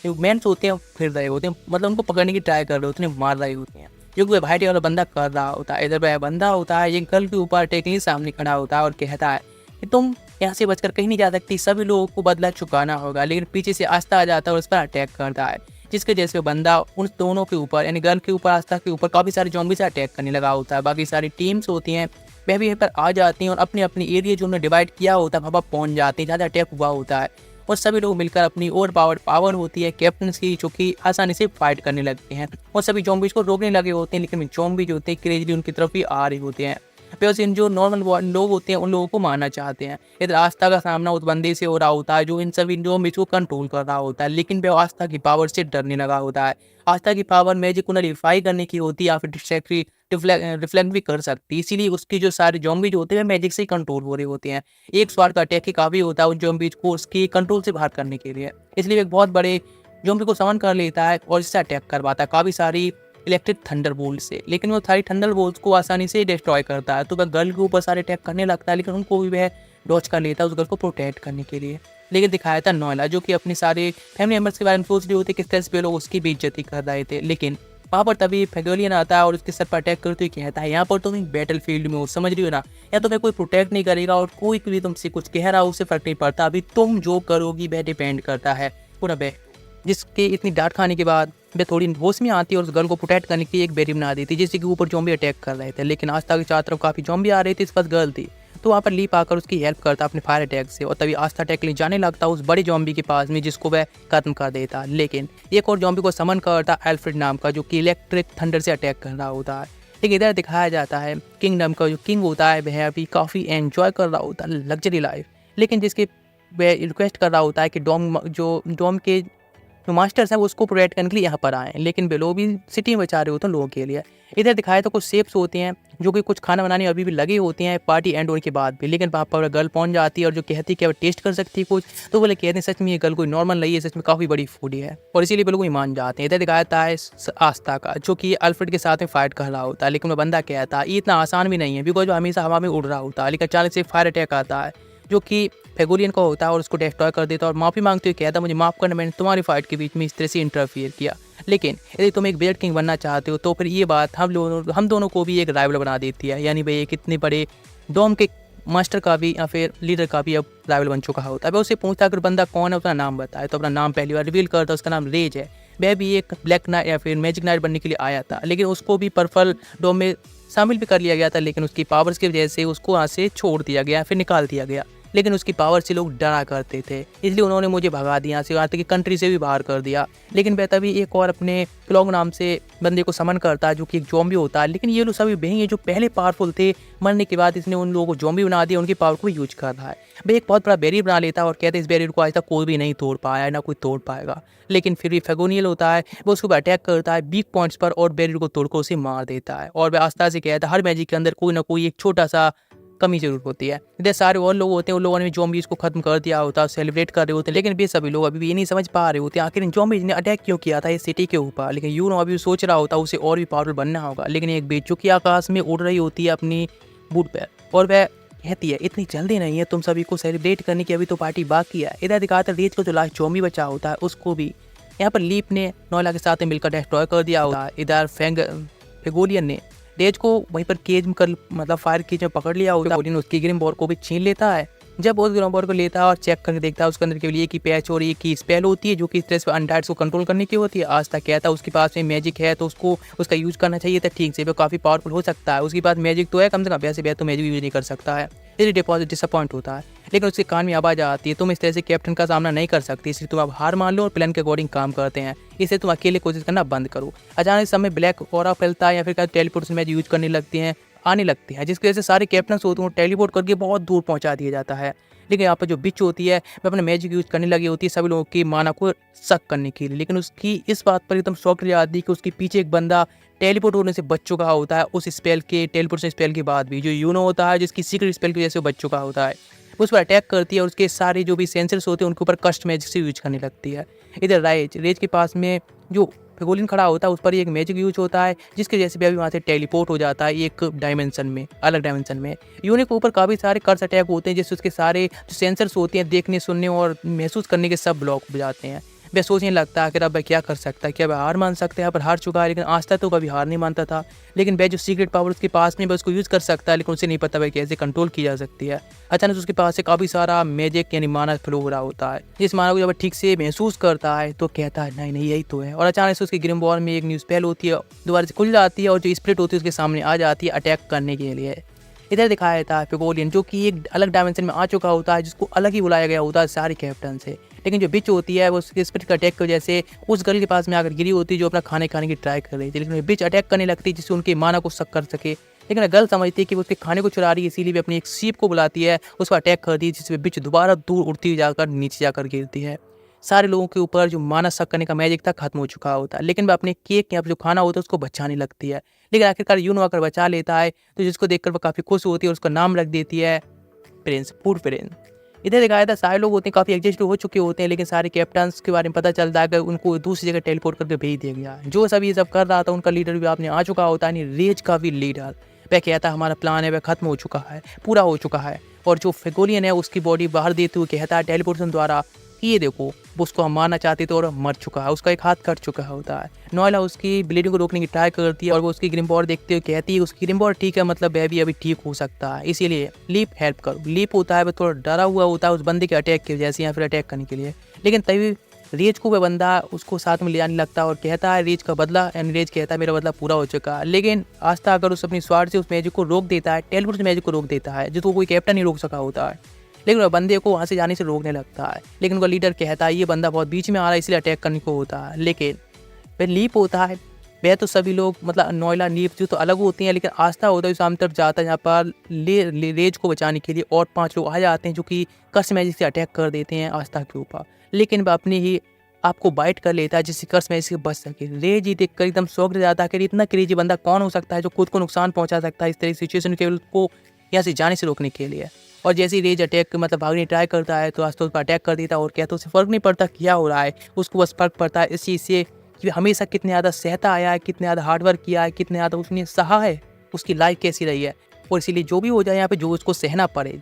मैंस होते हैं, फिर रहे होते हैं, मतलब उनको पकड़ने की ट्राई कर रहे होते हैं, मार रहे होते हैं, जो कि वह भाईटे वाला बंदा कर रहा होता है। इधर वह बंदा होता है, ये गर्ल के ऊपर टेक्निक सामने खड़ा होता है और कहता है कि तुम यहाँ से बचकर कहीं नहीं जा सकती, सभी लोगों को बदला चुकाना होगा। लेकिन पीछे से आस्था आ जाता है और उस पर अटैक करता है, जिसके जैसे बंदा उन दोनों के ऊपर, यानी गर्ल के ऊपर आस्था के ऊपर काफ़ी सारे ज़ॉम्बी से अटैक करने लगा होता है। बाकी सारी टीम्स होती हैं वह भी यहाँ पर आ जाती हैं और अपने अपने एरिया जो उन्होंने डिवाइड किया होता है वहाँ पर पहुँच जाते हैं, ज़्यादा अटैक हुआ होता है, और सभी लोग मिलकर अपनी ओवर पावर होती है कैप्टन की, जो कि आसानी से फाइट करने लगते हैं और सभी ज़ॉम्बीज को रोकने लगे होते हैं। लेकिन ज़ॉम्बी जो होते हैं क्रेजली उनकी तरफ ही आ रहे होते हैं, प्लस इन जो नॉर्मल लोग होते हैं उन लोगों को मारना चाहते हैं। इधर आस्था का सामना उस बंदे से हो रहा होता है जो इन सभी ज़ॉम्बीज को कंट्रोल कर रहा होता है, लेकिन वह आस्था की पावर से डरने लगा होता है। आस्था की पावर मैजिक को नलिफाई करने की होती है या फिर रिफ्लेक्ट भी कर सकती है, इसीलिए उसके जो सारे ज़ॉम्बीज होते हैं मैजिक से ही कंट्रोल हो रहे होते हैं। एक स्वार का अटैक ही काफ़ी होता है उन ज़ॉम्बीज को उसकी कंट्रोल से बाहर करने के लिए, इसलिए एक बहुत बड़े ज़ॉम्बी को समन कर लेता है और इससे अटैक करवाता है काफ़ी सारी इलेक्ट्रिक थंडर बोल्ट से। लेकिन वो सारी थंडर बोल्ट को आसानी से डिस्ट्रॉय करता है, तो वह गर्ल के ऊपर सारे अटैक करने लगता है, लेकिन उनको भी वह डॉच कर लेता है उस गर्ल को प्रोटेक्ट करने के लिए। लेकिन दिखाया था नोएला, जो कि अपने सारे फैमिली मेम्बर्स के बारे में सोच रहे होते किस तरह से लोग उसकी बेइज्जती कर रहे थे। लेकिन वहाँ पर तभी फेगोलियन आता है और उसके सर पर अटैक करते हुए कहता है यहाँ पर तुम एक बैटल फील्ड में हो, समझ रही हो ना, या तुम्हें कोई प्रोटेक्ट नहीं करेगा और कोई भी तुमसे कुछ कह रहा हो उससे फर्क नहीं पड़ता, अभी तुम जो करोगी वह डिपेंड करता है पूरा बै। जिसके इतनी डांट खाने के बाद वह थोड़ी होश में आती है और उस गर्ल को प्रोटेक्ट करने की एक बैरी बना देती है, जिसके ऊपर ज़ॉम्बी अटैक कर रहे थे। लेकिन आस्था की चारों तरफ काफ़ी ज़ॉम्बी आ रहे थे, इस पास गर्ल थी, तो वहाँ पर लीप आकर उसकी हेल्प करता अपने फायर अटैक से, और तभी आस्था अटैक ले जाने लगता उस बड़े ज़ॉम्बी के पास में जिसको वह खत्म कर देता। लेकिन एक और ज़ॉम्बी को समन करता एल्फ्रेड नाम का, जो कि इलेक्ट्रिक थंडर से अटैक कर रहा होता है। लेकिन इधर दिखाया जाता है किंगडम का जो किंग होता है वह अभी काफ़ी एंजॉय कर रहा होता है लग्जरी लाइफ, लेकिन जिसके वह रिक्वेस्ट कर रहा होता है कि डोम के जो मास्टर्स हैं वो उसको प्रोटेक्ट करने के लिए यहाँ पर आए, लेकिन वे लोग भी सिटी में बचा रहे होते हैं लोगों के लिए। इधर दिखाया तो कुछ शेप्स होते हैं जो कि कुछ खाना बनाने अभी भी लगे होते हैं पार्टी एंड होने के बाद भी, लेकिन वहाँ पर गर्ल पहुँच जाती है और जो कहती है कि अब टेस्ट कर सकती है कुछ, तो बोले कहते हैं सच में ये गर्ल कोई नॉर्मल नहीं है, सच में काफ़ी बड़ी फूडी है, और इसीलिए वे लोग मान जाते हैं। इधर दिखाया था आस्था का, जो कि अल्फ्रेड के साथ में फाइट कर रहा होता है, लेकिन वह बंदा कहता है ये इतना आसान भी नहीं है, बिकॉज वो हमेशा हवा में उड़ रहा होता है। लेकिन अचानक से फायर अटैक आता है जो कि फेगोलियन का होता है और उसको डिस्ट्रॉय कर देता है और माफ़ी मांगते हुए कहता है मुझे माफ़ करना, मैंने तुम्हारी फाइट के बीच में इस तरह से इंटरफियर किया, लेकिन यदि तुम एक विज़र्ड किंग बनना चाहते हो तो फिर ये बात हम दोनों को भी एक राइवल बना देती है, यानी भाई एक इतने बड़े डोम के मास्टर का भी या फिर लीडर का भी अब राइवल बन चुका होता है। वह उससे पूछता है अगर बंदा कौन है उसका नाम बताए, तो अपना नाम पहली बार रिवील करता है, उसका नाम रेज है। वह भी एक ब्लैक नाइट या फिर मैजिक नाइट बनने के लिए आया था, लेकिन उसको भी पर्पल डोम में शामिल भी कर लिया गया था, लेकिन उसकी पावर्स की वजह से उसको वहाँ से छोड़ दिया गया, फिर निकाल दिया गया। लेकिन उसकी पावर से लोग डरा करते थे, इसलिए उन्होंने मुझे भगा दिया यहाँ से, यहाँ तक कि कंट्री से भी बाहर कर दिया। लेकिन वह तभी एक और अपने क्लॉन्ग नाम से बंदे को समन करता है जो कि एक ज़ॉम्बी होता है। लेकिन ये लोग सभी वही हैं जो पहले पावरफुल थे, मरने के बाद इसने उन लोगों को ज़ॉम्बी बना दिया, उनकी पावर को भी यूज कर रहा है। वह एक बहुत बड़ा बैरियर बना लेता है और कहते हैं इस बैरियर को आज तक कोई भी नहीं तोड़ पाया है, ना कोई तोड़ पाएगा। लेकिन फिर भी फेगोनियल होता है, वो उसको अटैक करता है वीक पॉइंट्स पर और बैरियर को तोड़कर उसे मार देता है। और वह आस्था से कहता है हर मैजिक के अंदर कोई ना कोई एक छोटा सा कमी जरूर होती है। इधर सारे और लोग होते हैं, उन लोगों ने ज़ॉम्बीज़ को खत्म कर दिया होता है, सेलिब्रेट कर रहे होते हैं, लेकिन वे सभी लोग अभी भी ये नहीं समझ पा रहे होते आखिर इन ज़ॉम्बीज़ ने अटैक क्यों किया था इस सिटी के ऊपर। लेकिन यूनो अभी सोच रहा होता उसे और भी पावरफुल बनना होगा। लेकिन एक बेचुकी आकाश में उड़ रही होती है अपनी बूट पर और वह कहती है इतनी जल्दी नहीं है तुम सभी को सेलिब्रेट करने की, अभी तो पार्टी बाकी है। इधर दिखाता रेज को जो लास्ट ज़ॉम्बी बचा होता है उसको भी यहाँ पर लीप ने नोएला के साथ मिलकर डिस्ट्रॉय कर दिया होता है। इधर फेगोलियन ने रेज को वहीं पर केज में कर मतलब फायर केज में पकड़ लिया होता है। उसकी ग्रिमबॉर को भी छीन लेता है। जब वो ग्रिमबॉर को लेता है और चेक करके देखता है उसके अंदर केवल एक ही पैच और एक ही स्पेल होती है जो कि स्ट्रेस अनडाइट्स को कंट्रोल करने की होती है। आज तक कहता है उसके पास में मैजिक है तो उसको उसका यूज करना चाहिए था ठीक से, वो काफ़ी पावरफुल हो सकता है, उसके पास मैजिक तो है कम से कम, वैसे तो मैजिक यूज नहीं कर सकता है, इसलिए डिपॉजिट डिसअपॉइंट होता है। लेकिन उसके कान में आवाज़ आती है तुम इस तरह से कैप्टन का सामना नहीं कर सकती, इसलिए तुम अब हार मान लो और प्लान के अकॉर्डिंग काम करते हैं, इसलिए तुम अकेले कोशिश करना बंद करो। अचानक इस समय ब्लैक ऑरा फैलता है या फिर टेलीपोर्टेशन मैच यूज करने लगते हैं आने लगते हैं, जिसकी वजह से सारे कैप्टन होते हैं टेलीपोर्ट करके बहुत दूर पहुंचा दिया जाता है। लेकिन यहाँ पर जो बिच होती है वह अपने मैजिक यूज करने लगी होती है सभी लोगों की माना को शक करने के लिए। लेकिन उसकी इस बात पर एकदम शॉक रह जाती है कि उसके पीछे एक बंदा टेलीपोर्ट होने से बच चुका होता है उस स्पेल के टेलीपोर्टेशन स्पेल के बाद भी, जो यूनो होता है जिसकी सीक्रेट स्पेल की वजह से बच चुका होता है। उस पर अटैक करती है और उसके सारे जो भी सेंसर्स होते हैं उनके ऊपर कस्ट मैजिक से यूज करने लगती है। इधर रेज के पास में जो फेगोलियन खड़ा होता है उस पर एक मैजिक यूज होता है जिसकी वजह से भी अभी वहाँ से टेलीपोर्ट हो जाता है एक डायमेंशन में, अलग डायमेंशन में। यूनिक के ऊपर काफ़ी सारे कर्स अटैक होते हैं जिससे उसके सारे जो सेंसर्स होते हैं देखने सुनने और महसूस करने के सब ब्लॉक हो जाते हैं। वह सोचने लगता है कि अब वह क्या कर सकता है, क्या वह हार मान सकता है, यहाँ पर हार चुका है लेकिन आज तक तो कभी हार नहीं मानता था। लेकिन वह जो सीक्रेट पावर उसके पास में वह उसको यूज़ कर सकता है, लेकिन उसे नहीं पता वह कैसे कंट्रोल की जा सकती है। अचानक उसके पास से काफ़ी सारा मैजिक यानी माना फ्लो हो रहा होता है, जिस माना को जब ठीक से महसूस करता है तो कहता है नहीं नहीं यही तो है। और अचानक से उसकी ग्रिमबॉर में एक न्यू स्पेल होती है, दोबारा से खुल जाती है और जो स्प्लिट होती है उसके सामने आ जाती है अटैक करने के लिए। इधर दिखाया था फेगोलियन जो कि एक अलग डायमेंशन में आ चुका होता है जिसको अलग ही बुलाया गया होता है सारे कैप्टन से। लेकिन जो बिच होती है वो उसके स्पिरिट का अटैक की वजह से उस गर्ल के पास में आकर गिरी होती है जो अपना खाने की ट्राई कर रही थी, लेकिन बिच अटैक करने लगती है जिससे उनके माना को शक कर सके। लेकिन गर्ल समझती है कि वो उसके खाने को चुरा रही है, इसीलिए भी अपनी एक सीप को बुलाती है, उस पर अटैक करती है जिससे बिच दोबारा दूर उड़ती जाकर नीचे जाकर गिरती है। सारे लोगों के ऊपर जो माना शक करने का मैजिक था खत्म हो चुका होता है, लेकिन वह अपने केक या जो खाना होता है उसको बचाने लगती है। लेकिन आखिरकार यूनो आकर बचा लेता है तो जिसको देखकर वह काफ़ी खुश होती है और उसका नाम रख देती है प्रिंस, फूड प्रिंस। इधर दिखाया था सारे लोग होते हैं काफ़ी एडजस्ट हो चुके होते हैं, लेकिन सारे कैप्टन्स के बारे में पता चलता है कि उनको दूसरी जगह टेलीपोर्ट करके भेज दिया गया। जो सब ये सब कर रहा था उनका लीडर भी आपने आ चुका होता है, यानी रेज का भी लीडर। वह कहता है हमारा प्लान है वह खत्म हो चुका है, पूरा हो चुका है। और जो फेगोलियन है उसकी बॉडी बाहर देते हुए कहता है टेलीपोर्टेशन द्वारा ये देखो वो उसको हम मारना चाहते थे और मर चुका है, उसका एक हाथ कट चुका होता है। नोएला उसकी ब्लीडिंग को रोकने की ट्राई करती है और वो उसकी ग्रिमबॉर देखते हुए कहती है उसकी ग्रिमबॉर ठीक है, मतलब वह भी अभी ठीक हो सकता है, इसीलिए लीप हेल्प करो। लीप होता है वह थोड़ा डरा हुआ होता है उस बंदे के अटैक की वजह से या फिर अटैक करने के लिए, लेकिन तभी रेज को वह बंदा उसको साथ में ले जाने लगता है और कहता है रेज का बदला, एंड रेज कहता है मेरा बदला पूरा हो चुका है। लेकिन आस्था अगर उस अपनी स्वार्थ से उस मैजिक को रोक देता है, टेलीपोर्ट मैजिक को रोक देता है जिसको कोई कैप्टन नहीं रोक सका होता है, लेकिन वह बंदे को वहाँ से जाने से रोकने लगता है। लेकिन उनका लीडर कहता है ये बंदा बहुत बीच में आ रहा है इसलिए अटैक करने को होता है। लेकिन वह लीप होता है, वह तो सभी लोग मतलब नोएला लीप जो तो अलग होती हैं, लेकिन आस्था होता है सामने तरफ जाता है जहाँ पर रेज को बचाने के लिए और 5 लोग आ जाते हैं जो कि कर्स मैजिक से अटैक कर देते हैं आस्था के ऊपर, लेकिन वह अपनी ही आपको बाइट कर लेता है जिससे कर्स मैजिक से बच सके। रेज ही देखकर एकदम शौक रह जाता है कि इतना क्रेजी बंदा कौन हो सकता है जो खुद को नुकसान पहुँचा सकता है इस तरह की सिचुएशन के को यहाँ से जाने से रोकने के लिए। और जैसे ही रेज अटैक मतलब भागने ट्राई करता है तो आस्था उस पर अटैक कर देता है और कहता है उसे फ़र्क नहीं पड़ता क्या हो रहा है, उसको बस फ़र्क पड़ता है इस चीज़ से कि हमेशा कितने ज़्यादा सहता आया है, कितने ज़्यादा हार्डवर्क किया है, कितने ज़्यादा उसने सहा है, उसकी लाइफ कैसी रही है। और इसीलिए जो भी हो जाए यहाँ पे जो उसको सहना पड़े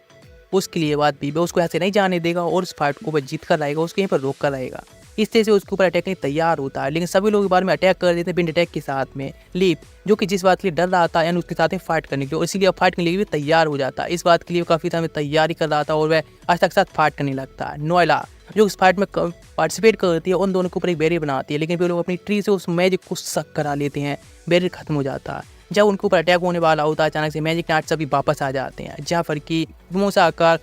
उसके लिए बात भी वह उसको ऐसे नहीं जाने देगा और उस फाइट को वह जीत कर रहेगा, उसको यहीं पर रोक कर रहेगा। इस तरह से उसके ऊपर अटैक नहीं तैयार होता है, लेकिन सभी लोग एक बार में अटैक कर देते हैं बिंड अटैक के साथ में। लीप जो कि जिस बात के लिए डर रहा था यानी उसके साथ में फाइट करने के लिए, और इसीलिए फाइट करने के लिए भी तैयार हो जाता है। इस बात के लिए काफ़ी समय तैयारी कर रहा था और वह आज तक साथ फाइट करने लगता है। नोएला जो इस फाइट में पार्टिसिपेट करती है उन दोनों के ऊपर एक बैरियर बनाती है, लेकिन वे लोग अपनी ट्री से उस मैजिक को सक करा लेते हैं, बैरियर खत्म हो जाता है। जब उनके ऊपर अटैक होने वाला होता है अचानक से मैजिक नाइट सभी वापस आ जाते हैं, जहाँ पर कि मोसा आकर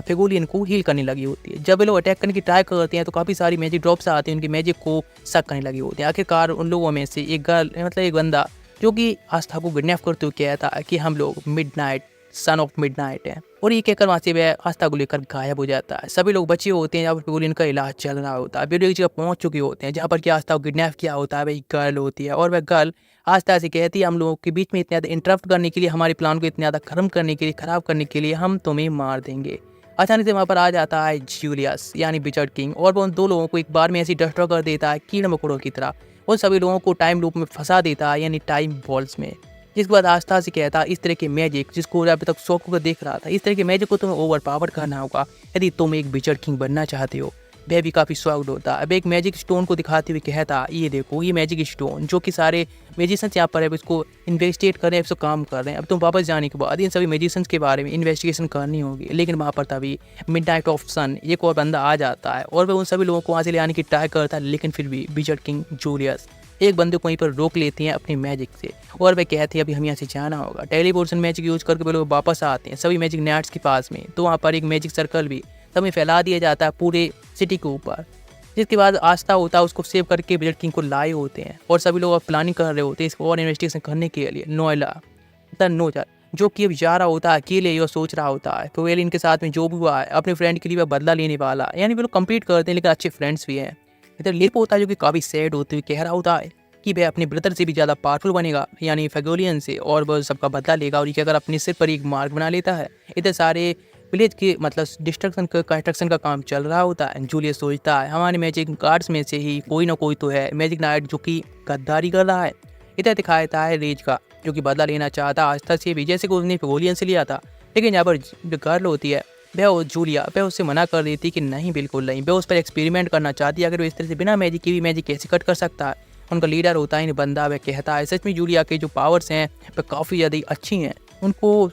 फेगोलियन को हील करने लगी होती है। जब ये लोग अटैक करने की ट्राई करते हैं तो काफ़ी सारी मैजिक ड्रॉप्स आते हैं, उनकी मैजिक को सक करने लगी होती है। आखिरकार उन लोगों में से एक गर्ल मतलब एक बंदा जो कि आस्था को किडनैप करते हुए कहता है कि हम लोग मिडनाइट सन ऑफ मिडनाइट है, और ये कहकर वहाँ से वह आस्था को लेकर गायब हो जाता है। सभी लोग बचे होते हैं जहाँ पर फेगोलियन का इलाज चल रहा होता है। वे लोग एक जगह पहुँच चुके होते हैं जहाँ पर कि आस्था को किडनैप किया होता है। वही गर्ल होती है और वह गर्ल आस्था से कहती है हम लोगों के बीच में इतने ज़्यादा इंटरप्ट करने के लिए, हमारे प्लान को इतने ज़्यादा खत्म करने के लिए, खराब करने के लिए हम तुम्हें मार देंगे। अचानक से वहाँ पर आ जाता है जूलियस यानी विचर्ड किंग, और वो उन दो लोगों को एक बार में ऐसी डिस्ट्रॉय कर देता है कीड़े मकोड़ों की तरह। और सभी लोगों को टाइम लूप में फंसा देता है यानी टाइम वॉल्स में। जिसके बाद आस्था से कहता है इस तरह के मैजिक जिसको अभी तक शौक होकर देख रहा था, इस तरह के मैजिक को तुम्हें ओवर पावर करना होगा यदि तुम एक विचर्ड किंग बनना चाहते हो। वह भी काफ़ी शॉक्ड होता है। अब एक मैजिक स्टोन को दिखाते हुए कहता ये देखो ये मैजिक स्टोन जो कि सारे मैजिशियंस यहाँ पर है इसको इन्वेस्टिगेट कर रहे हैं, इसको काम कर रहे हैं। अब तुम वापस जाने के बाद इन सभी मैजिशियंस के बारे में इन्वेस्टिगेशन करनी होगी। लेकिन वहाँ पर तभी मिडनाइट ऑफ सन एक और बंदा आ जाता है और वह उन सभी लोगों को वहाँ से ले आने की ट्राई करता है। लेकिन फिर भी विचर्ड किंग जूलियस एक बंदे को वहीं पर रोक लेती हैं अपनी मैजिक से, और वे कहते हैं अभी हम यहाँ से जाना होगा। टेलीपोर्टेशन मैजिक यूज करके वे लोग वापस आते हैं सभी मैजिक नैट्स के पास में। तो वहाँ पर एक मैजिक सर्कल भी तभी फैला दिया जाता है पूरे सिटी के ऊपर। जिसके बाद आस्था होता है उसको सेव करके विचर्ड किंग को लाए होते हैं, और सभी लोग अब प्लानिंग कर रहे होते हैं इसको और इन्वेस्टिगेशन करने के लिए। नोएला द नोजर जो कि अब जा रहा होता है अकेले और सोच रहा होता है फेगोलियन के साथ में जो भी हुआ है अपने फ्रेंड के लिए वह बदला लेने वाला, यानी वे लोग कंप्लीट करते हैं लेकिन अच्छे फ्रेंड्स भी हैं। इधर लिप होता है जो कि काफ़ी सैड होते हुए कह रहा होता है कि वह अपने ब्रदर से भी ज़्यादा पावरफुल बनेगा यानी फेगोलियन से, और वह सबका बदला लेगा। और ये अगर अपने सिर पर एक मार्क बना लेता है। इधर सारे विलेज के मतलब डिस्ट्रक्शन का कंस्ट्रक्शन का काम चल रहा होता है। जूलियस सोचता है हमारे मैजिक गार्ड्स में से ही कोई ना कोई तो है मैजिक नाइट जो कि गद्दारी कर रहा है। इधर दिखाता है रेज का जो कि बदला लेना चाहता है आस्था से भी, जैसे कि उसने फेगोलियन से लिया था। लेकिन यहाँ पर जो गर्ल होती है वह जूलिया वह उससे मना कर देती कि नहीं बिल्कुल नहीं, वह उस पर एक्सपेरिमेंट करना चाहती है अगर वो इस तरह से बिना मैजिक की भी मैजिक कैसे कट कर सकता है। उनका लीडर होता है बंदा, वह कहता है सच में जूलिया के जो पावर्स हैं वह काफ़ी ज़्यादा अच्छी हैं। उनको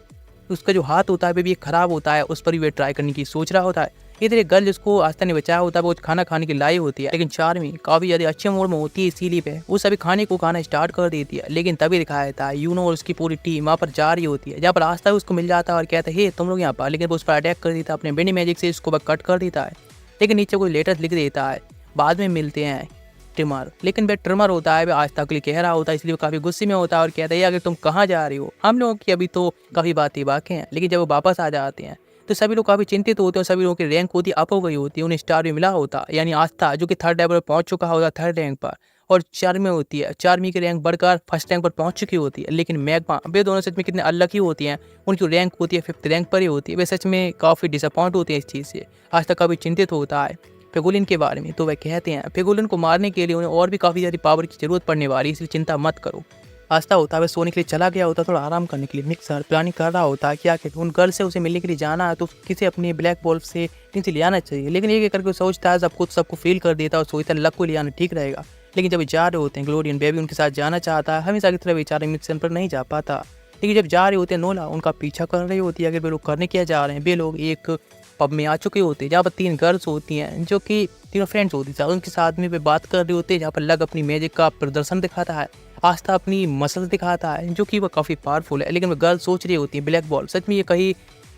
उसका जो हाथ होता है वह भी ख़राब होता है, उस पर भी वह ट्राई करने की सोच रहा होता है। इधर एक गर्ल जिसको आस्था ने बचाया होता है वो खाना खाने की लाई होती है, लेकिन चार्मी काफ़ी ज़्यादा अच्छे मूड में होती है इसीलिए वह वो सभी खाने को खाना स्टार्ट कर देती है। लेकिन तभी दिखाया जाता है यूनो और उसकी पूरी टीम वहाँ पर जा रही होती है जहाँ पर आस्था उसको मिल जाता है और कहता है हे तुम लोग यहाँ पर, लेकिन वो उस पर अटैक कर देता है अपने बेनी मैजिक से, उसको वह कट कर देता है। लेकिन नीचे कोई लेटर लिख देता है बाद में मिलते हैं ट्रिमर, लेकिन वह ट्रिमर होता है वह आस्था के लिए कह रहा होता है, इसलिए वो काफ़ी गुस्से में होता है और कहता है अगर तुम कहाँ जा रही हो, हम लोगों की अभी तो काफ़ी बातें बाकी हैं। लेकिन जब वो वापस आ जाते हैं तो सभी लोग काफ़ी चिंतित होते हैं और सभी लोगों की रैंक होती अप हो गई होती है, उन्हें स्टार भी मिला होता है। यानी आस्था जो कि थर्ड लेवल पर पहुंच चुका होता थर्ड रैंक पर, और चार्मी होती है चार्मी की रैंक बढ़कर फर्स्ट रैंक पर पहुंच चुकी होती है। लेकिन मैग्मा वे दोनों सच में कितने अनलकी होती हैं, उनकी रैंक होती है 5th रैंक पर ही होती है। वे सच में काफ़ी डिसअपॉइंट होती है इस चीज़ से। आस्था काफ़ी चिंतित होता है फेगोलियन के बारे में, तो वह कहते हैं फेगोलियन को मारने के लिए उन्हें और भी काफ़ी ज़्यादा पावर की जरूरत पड़ने वाली है, इसलिए चिंता मत करो। आस्था होता है वह सोने के लिए चला गया होता, थोड़ा आराम करने के लिए। मिक्सर प्लानिंग कर रहा होता है क्या कहते उन गर्ल से उसे मिलने के लिए जाना है तो किसी अपने ब्लैक वोल्फ से नीचे ले आना चाहिए। लेकिन एक करके सोचता है सबको फील कर देता है और सोचता है लक को ले आना ठीक रहेगा। लेकिन जब जा रहे होते हैं ग्लोरियन बेबी उनके साथ जाना चाहता है, हमेशा की तरह बेचारे मिशन पर नहीं जा पाता। लेकिन जब जा रहे होते हैं नोला उनका पीछा कर रही होती है। अगर वे लोग करने क्या जा रहे हैं, वे लोग एक पब में आ चुके होते हैं जहाँ पर 3 गर्ल्स होती हैं जो कि तीनों फ्रेंड्स होती हैं, उनके साथ में वे बात कर रहे होते हैं जहाँ पर लग अपनी मैजिक का प्रदर्शन दिखाता है, आस्था अपनी मसल्स दिखाता है जो कि वह काफ़ी पावरफुल है। लेकिन वह गर्ल्स सोच रही होती है ब्लैक बॉल सच में ये कहीं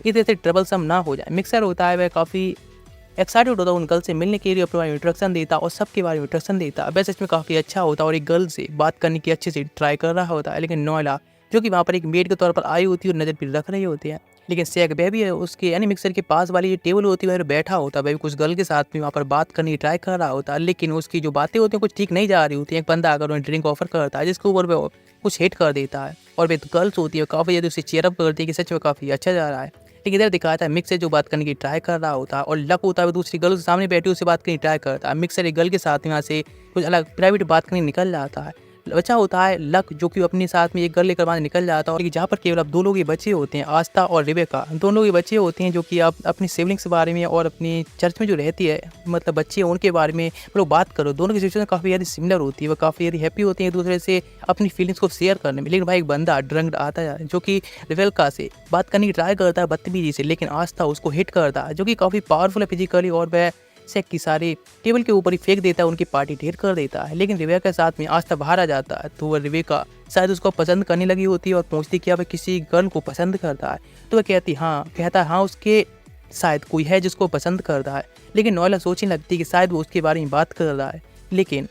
इधर से ट्रबलसम ना हो जाए। मिक्सर होता है वह काफ़ी एक्साइटेड होता है उन गर्ल से मिलने के लिए, अपना इंट्रोडक्शन देता और सबके बारे में इंट्रोडक्शन देता। वह सच में काफ़ी अच्छा होता है और एक गर्ल से बात करने की अच्छे से ट्राई कर रहा होता है। लेकिन नोएला जो कि वहाँ पर एक मेड के तौर पर आई होती है और नज़र भी रख रही होती है। लेकिन सैग बेबी है उसके यानी मिक्सर के पास वाली जो टेबल होती है वह बैठा होता है, वह कुछ गर्ल के साथ में वहाँ पर बात करने की ट्राई कर रहा होता है। लेकिन उसकी जो बातें होती हैं कुछ ठीक नहीं जा रही होती है। एक बंदा अगर उन्हें ड्रिंक ऑफर करता है जिसके ऊपर वह कुछ हेट कर देता है और वे गर्ल्स होती है काफ़ी ज़्यादा उसे चेयरअप करती है कि सच में काफ़ी अच्छा जा रहा है। लेकिन इधर दिखाता है मिक्सर जो बात करने की ट्राई कर रहा होता है और लक होता है वो दूसरी गर्ल के सामने बैठी उससे बात करने की ट्राई करता है। मिक्सर एक गर्ल के साथ में यहाँ से कुछ अलग प्राइवेट बात करने निकल जाता है। बचा होता है लक जो कि अपने साथ में एक गर्ल लेकर वहाँ निकल जाता है और जहाँ पर केवल अब 2 लोग ही बचे होते हैं, आस्था और रिबेका। दोनों लोग ही बचे होते हैं जो कि अब अपनी सिबलिंग्स के बारे में और अपनी चर्च में जो रहती है मतलब बच्चे उनके बारे में लोग बात करो। दोनों की सिचुएशन काफ़ी ज़्यादा सिमिलर होती है, वो काफ़ी ज़्यादा हैप्पी होते हैं एक दूसरे से अपनी फीलिंग्स को शेयर करने में। लेकिन भाई एक बंदा ड्रंक आता है जो कि रिबेका से बात करने की ट्राई करता है बदतमीजी से, लेकिन आस्था उसको हिट करता है जो कि काफ़ी पावरफुल है फिजिकली और वह सेक की सारी टेबल के ऊपर ही फेंक देता है, उनकी पार्टी ढेर कर देता है। लेकिन रिवेका के साथ में आस्था बाहर आ जाता है तो वह रिवेका शायद उसको पसंद करने लगी होती है और पूछती क्या वह किसी गर्ल को पसंद करता है। तो वह कहता है हाँ उसके शायद कोई है जिसको पसंद कर रहा है। लेकिन नोएला सोचने लगती है कि शायद वो उसके बारे में बात कर रहा है। लेकिन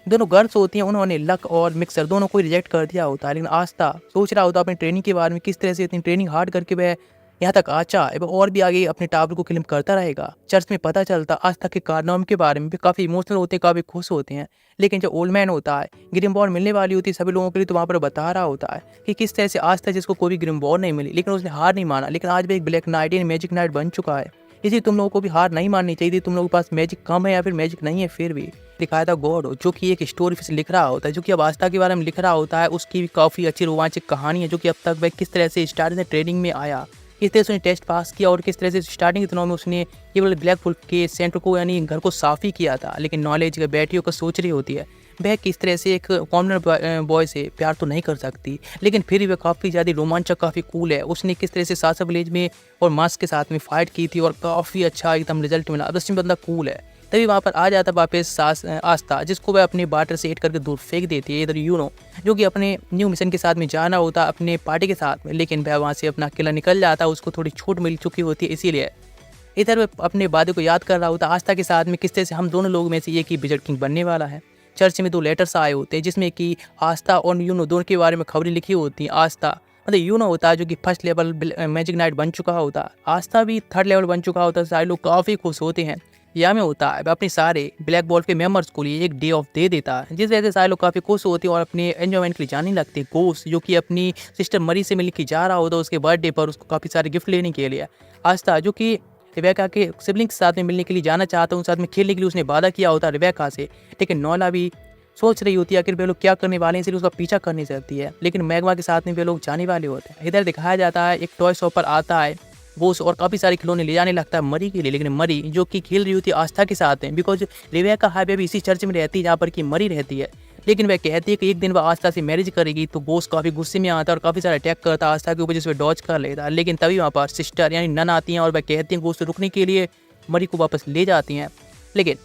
दोनों गर्ल्स होती हैं, उन्होंने लक और मिक्सर दोनों को रिजेक्ट कर दिया होता है। लेकिन आस्था सोच रहा होता है अपनी ट्रेनिंग के बारे में, किस तरह से इतनी ट्रेनिंग हार्ड करके वह यहाँ तक आचा है और भी आगे अपने टावर को क्लेम करता रहेगा। चर्च में पता चलता आस्था के कारनामे के बारे में भी काफ़ी इमोशनल होते हैं, काफ़ी खुश होते हैं। लेकिन जो ओल्ड मैन होता है, ग्रिम्बॉर मिलने वाली होती है सभी लोगों के लिए, तो वहाँ पर बता रहा होता है कि किस तरह से आस्था जिसको कोई भी ग्रिम्बॉर नहीं मिली, लेकिन उसने हार नहीं माना। लेकिन आज भी एक ब्लैक नाइट या मैजिक नाइट बन चुका है, इसलिए तुम लोगों को भी हार नहीं माननी चाहिए। तुम लोगों के पास मैजिक कम है या फिर मैजिक नहीं है, फिर भी दिखाया था गॉड जो कि एक स्टोरी फिर से लिख रहा होता है, जो कि अब आस्था के बारे में लिख रहा होता है। उसकी भी काफ़ी अच्छी रोमांचक कहानी है, जो कि अब तक वह किस तरह से स्टार्टिंग से ट्रेनिंग में आया, किस तरह से उसने टेस्ट पास किया और किस तरह से स्टार्टिंग के दिनों में उसने केवल ब्लैक वुल्फ के सेंटर को यानी घर को साफ ही किया था। लेकिन नॉलेज का बैठियों का सोच रही होती है वह किस तरह से एक कॉमनर बॉय से प्यार तो नहीं कर सकती, लेकिन फिर भी वह काफ़ी ज़्यादा रोमांचक, काफ़ी कूल है। उसने किस तरह से सासा विलेज में और मास्क के साथ में फाइट की थी और काफ़ी अच्छा एकदम रिजल्ट मिला। अब उसमें बंदा कूल है। तभी वहाँ पर आ जाता वापस आस्था, जिसको वह अपने बाटर से हिट करके दूर फेंक देती है। इधर यूनो जो कि अपने न्यू मिशन के साथ में जाना होता अपने पार्टी के साथ में, लेकिन वह वहाँ से अपना अकेला निकल जाता, उसको थोड़ी छूट मिल चुकी होती है। इसीलिए इधर वह अपने वादे को याद कर रहा होता आस्था के साथ में, किस तरह से हम दोनों लोग में से एक ही विजर्ड किंग बनने वाला है। चर्च में 2 लेटर्स आए होते हैं, जिसमें कि आस्था और यूनो दोनों के बारे में खबरें लिखी होती हैं। आस्था मतलब यूनो होता है जो कि फर्स्ट लेवल मैजिक नाइट बन चुका होता है, आस्था भी 3rd लेवल बन चुका होता है। सारे लोग काफ़ी खुश होते हैं। यहाँ में होता है वह अपने सारे ब्लैक बॉल्ट के मेंबर्स को लिए एक डे ऑफ दे देता है, जिस वजह से सारे लोग काफ़ी खुश होते हैं और अपने एंजॉयमेंट के लिए जाने लगते हैं। गोस्ट जो कि अपनी सिस्टर मरी से मिलने की जा रहा होता है उसके बर्थडे पर, उसको काफ़ी सारे गिफ्ट लेने के लिए। आस्था जो कि रिबेका के सिबलिंग के साथ में मिलने के लिए जाना चाहता हूँ, साथ में खेलने के लिए उसने वादा किया होता है रिबेका से। लेकिन नॉला भी सोच रही होती है आखिर वे लोग क्या करने वाले हैं, इसलिए उसका पीछा करनी चाहती है। लेकिन मैग्मा के साथ में वे लोग जाने वाले होते हैं। इधर दिखाया जाता है एक टॉय शॉप पर आता है बोस और काफ़ी सारे खिलौने ले जाने लगता है मरी के लिए। लेकिन मरी जो कि खेल रही होती है आस्था के साथ है, बिकॉज रिबेका हाईवे भी इसी चर्च में रहती है जहाँ पर कि मरी रहती है। लेकिन वह कहती है कि एक दिन वह आस्था से मैरिज करेगी, तो बोस काफ़ी गुस्से में आता है और काफ़ी सारा अटैक करता है आस्था के ऊपर, जिसमें डॉज कर लेता है। लेकिन तभी वहाँ पर सिस्टर यानी नन आती हैं और वह कहती हैं बोस से रुकने के लिए, मरी को वापस ले जाती हैं। लेकिन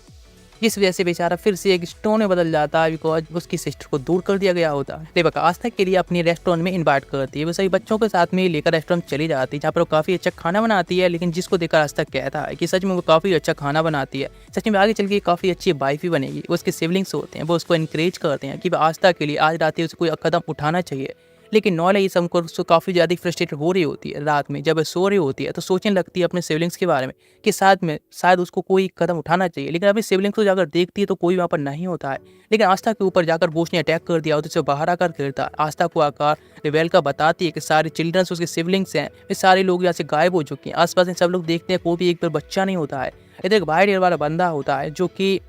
जिस वजह से बेचारा फिर से एक स्टोन में बदल जाता है, बिकॉज उसकी सिस्टर को दूर कर दिया गया होता है। रिबेका आस्था के लिए अपने रेस्टोरेंट में इनवाइट करती है, वो सभी बच्चों के साथ में लेकर रेस्टोरेंट चली जाती है, जहाँ पर वो काफ़ी अच्छा खाना बनाती है। लेकिन जिसको देखकर आस्था कहता है कि सच में वो काफ़ी अच्छा खाना बनाती है, सच में आगे चल के काफ़ी अच्छी वाइफ भी बनेगी। उसके सिबलिंग्स होते हैं वो उसको इनक्रेज करते हैं कि वह आस्था के लिए आज रात ही उसे कोई कदम उठाना चाहिए। लेकिन नॉला ये सब उसको काफ़ी ज़्यादा फ्रस्ट्रेटेड हो रही होती है। रात में जब वह सो रही होती है तो सोचने लगती है अपने सिबलिंग्स के बारे में कि शायद उसको कोई कदम उठाना चाहिए। लेकिन अभी सिबलिंग्स को जाकर देखती है तो कोई वहाँ पर नहीं होता है। लेकिन आस्था के ऊपर जाकर बोस ने अटैक कर दिया होता है, उसे बाहर आकर गिरता है। आस्था को आकर रिवेल्का बताती है कि सारे चिल्ड्रंस उसके सिबलिंग्स हैं, वे सारे लोग यहाँ से गायब हो चुके हैं। आसपास में सब लोग देखते हैं कोई भी एक बार बच्चा नहीं होता है। इधर एक वाइट एयर वाला बंदा होता है जो कि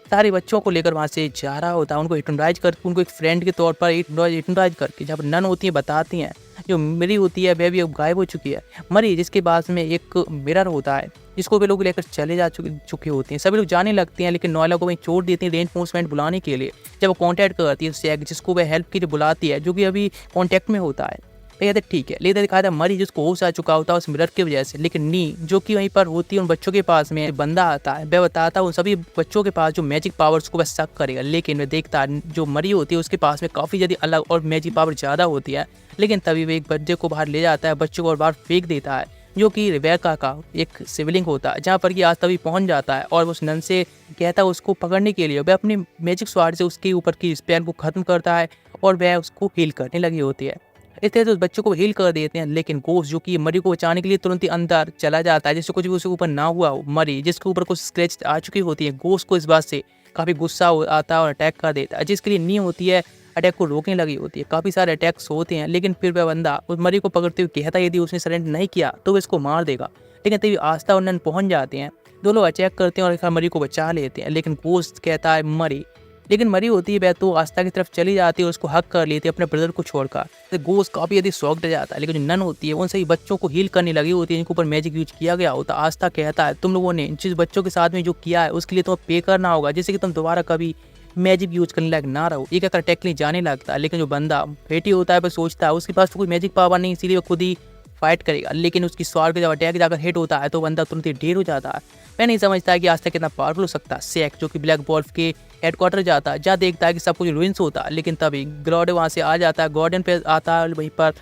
सारे बच्चों को लेकर वहाँ से जा रहा होता है, उनको हिप्नोटाइज करके, उनको एक फ्रेंड के तौर पर हिप्नोटाइज करके। जब नन होती है बताती हैं, जो मरी होती है वह भी अब गायब हो चुकी है। मरी जिसके पास में एक मिरर होता है जिसको वे लोग लेकर चले जा चुके होते हैं। सभी लोग जाने लगते हैं, लेकिन नॉयला को वहीं छोड़ देती है रेनफोर्समेंट बुलाने के लिए। जब वो कॉन्टैक्ट करती है सैग, जिसको वह हेल्प के लिए बुलाती है, जो कि अभी कॉन्टैक्ट में होता है। कहते ठीक है, लेकिन दिखाया था मरी जिसको होश आ चुका होता है उस मिरर की वजह से। लेकिन नी जो कि वहीं पर होती है उन बच्चों के पास में बंदा आता है, वह बताता है उन सभी बच्चों के पास जो मैजिक पावर्स को वह शक करेगा। लेकिन वह देखता है जो मरी होती है उसके पास में काफ़ी ज़्यादा अलग और मैजिक पावर ज़्यादा होती है। लेकिन तभी वह एक बच्चे को बाहर ले जाता है, बच्चे को और बाहर फेंक देता है, जो कि रिबेका का एक सिबलिंग होता है, जहाँ पर कि आज तभी पहुँच जाता है और उस नन से कहता है उसको पकड़ने के लिए। वह अपनी मैजिक स्वार्ड से उसके ऊपर की स्पेल को ख़त्म करता है और वह उसको हील करने लगी होती है। इस तरह से उस बच्चों को हील कर देते हैं। लेकिन गोस्ट जो कि मरी को बचाने के लिए तुरंत ही अंदर चला जाता है, जिससे कुछ भी उसके ऊपर ना हुआ हो। मरी जिसके ऊपर कुछ स्क्रैच आ चुकी होती है, गोस्ट को इस बात से काफ़ी गुस्सा आता है और अटैक कर देता है, जिसके लिए नी होती है अटैक को रोकने लगी होती है। काफ़ी सारे अटैक्स होते हैं, लेकिन फिर वह बंदा उस मरी को पकड़ते हुए कहता है यदि उसने सरेंडर नहीं किया तो वो इसको मार देगा। लेकिन तभी आस्था और नन पहुँच जाते हैं, दोनों अटैक करते हैं और मरी को बचा लेते हैं। लेकिन गोस्ट कहता है मरी, लेकिन मरी होती है वह तो आस्था की तरफ चली जाती है और उसको हक कर लेती है अपने ब्रदर को छोड़कर। तो गोस्ट काफ़ी यदि शॉक्ड जाता है। लेकिन जो नन होती है उन सभी बच्चों को हील करने लगी होती है जिनके ऊपर मैजिक यूज किया गया होता है। आस्था कहता है तुम लोगों ने जिस बच्चों के साथ में जो किया है उसके लिए तुम्हें पे करना होगा, जिससे कि तुम दोबारा कभी मैजिक यूज करने लायक ना रहो। ये कहकर टेक्निक जाने लगता है। लेकिन जो बंदा फेटी होता है वह सोचता है उसके पास तो कोई मैजिक पावर नहीं, इसीलिए वो खुद ही फाइट करेगा। लेकिन उसकी स्वार का जब अटैक जाकर हिट होता है तो बंदा तुरंत ही ढेर हो जाता है। मैं नहीं समझता है कि आस्था कितना पावरफुल हो सकता है। सैक जो कि ब्लैक वॉल्फ के हेडक्वार्टर जाता है, जहाँ देखता है कि सब कुछ रुइंस होता है। लेकिन तभी गॉर्डन वहाँ से आ जाता है, गॉर्डन पे आता है, वहीं पर